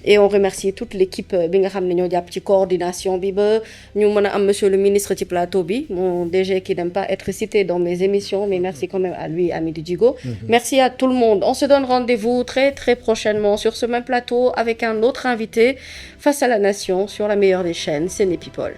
et on remercie toute l'équipe bi nga xam ne ñoo jàpp ci coordination bi ba ñu mën a am monsieur le ministre ci plateau bi mon DG qui n'aime pas être cité dans mes émissions mais merci quand même à lui Amidou Djigo merci à tout le monde on se donne rendez-vous très très prochainement sur ce même plateau avec un autre invité Face à la Nation sur la meilleure des chaînes Séné People.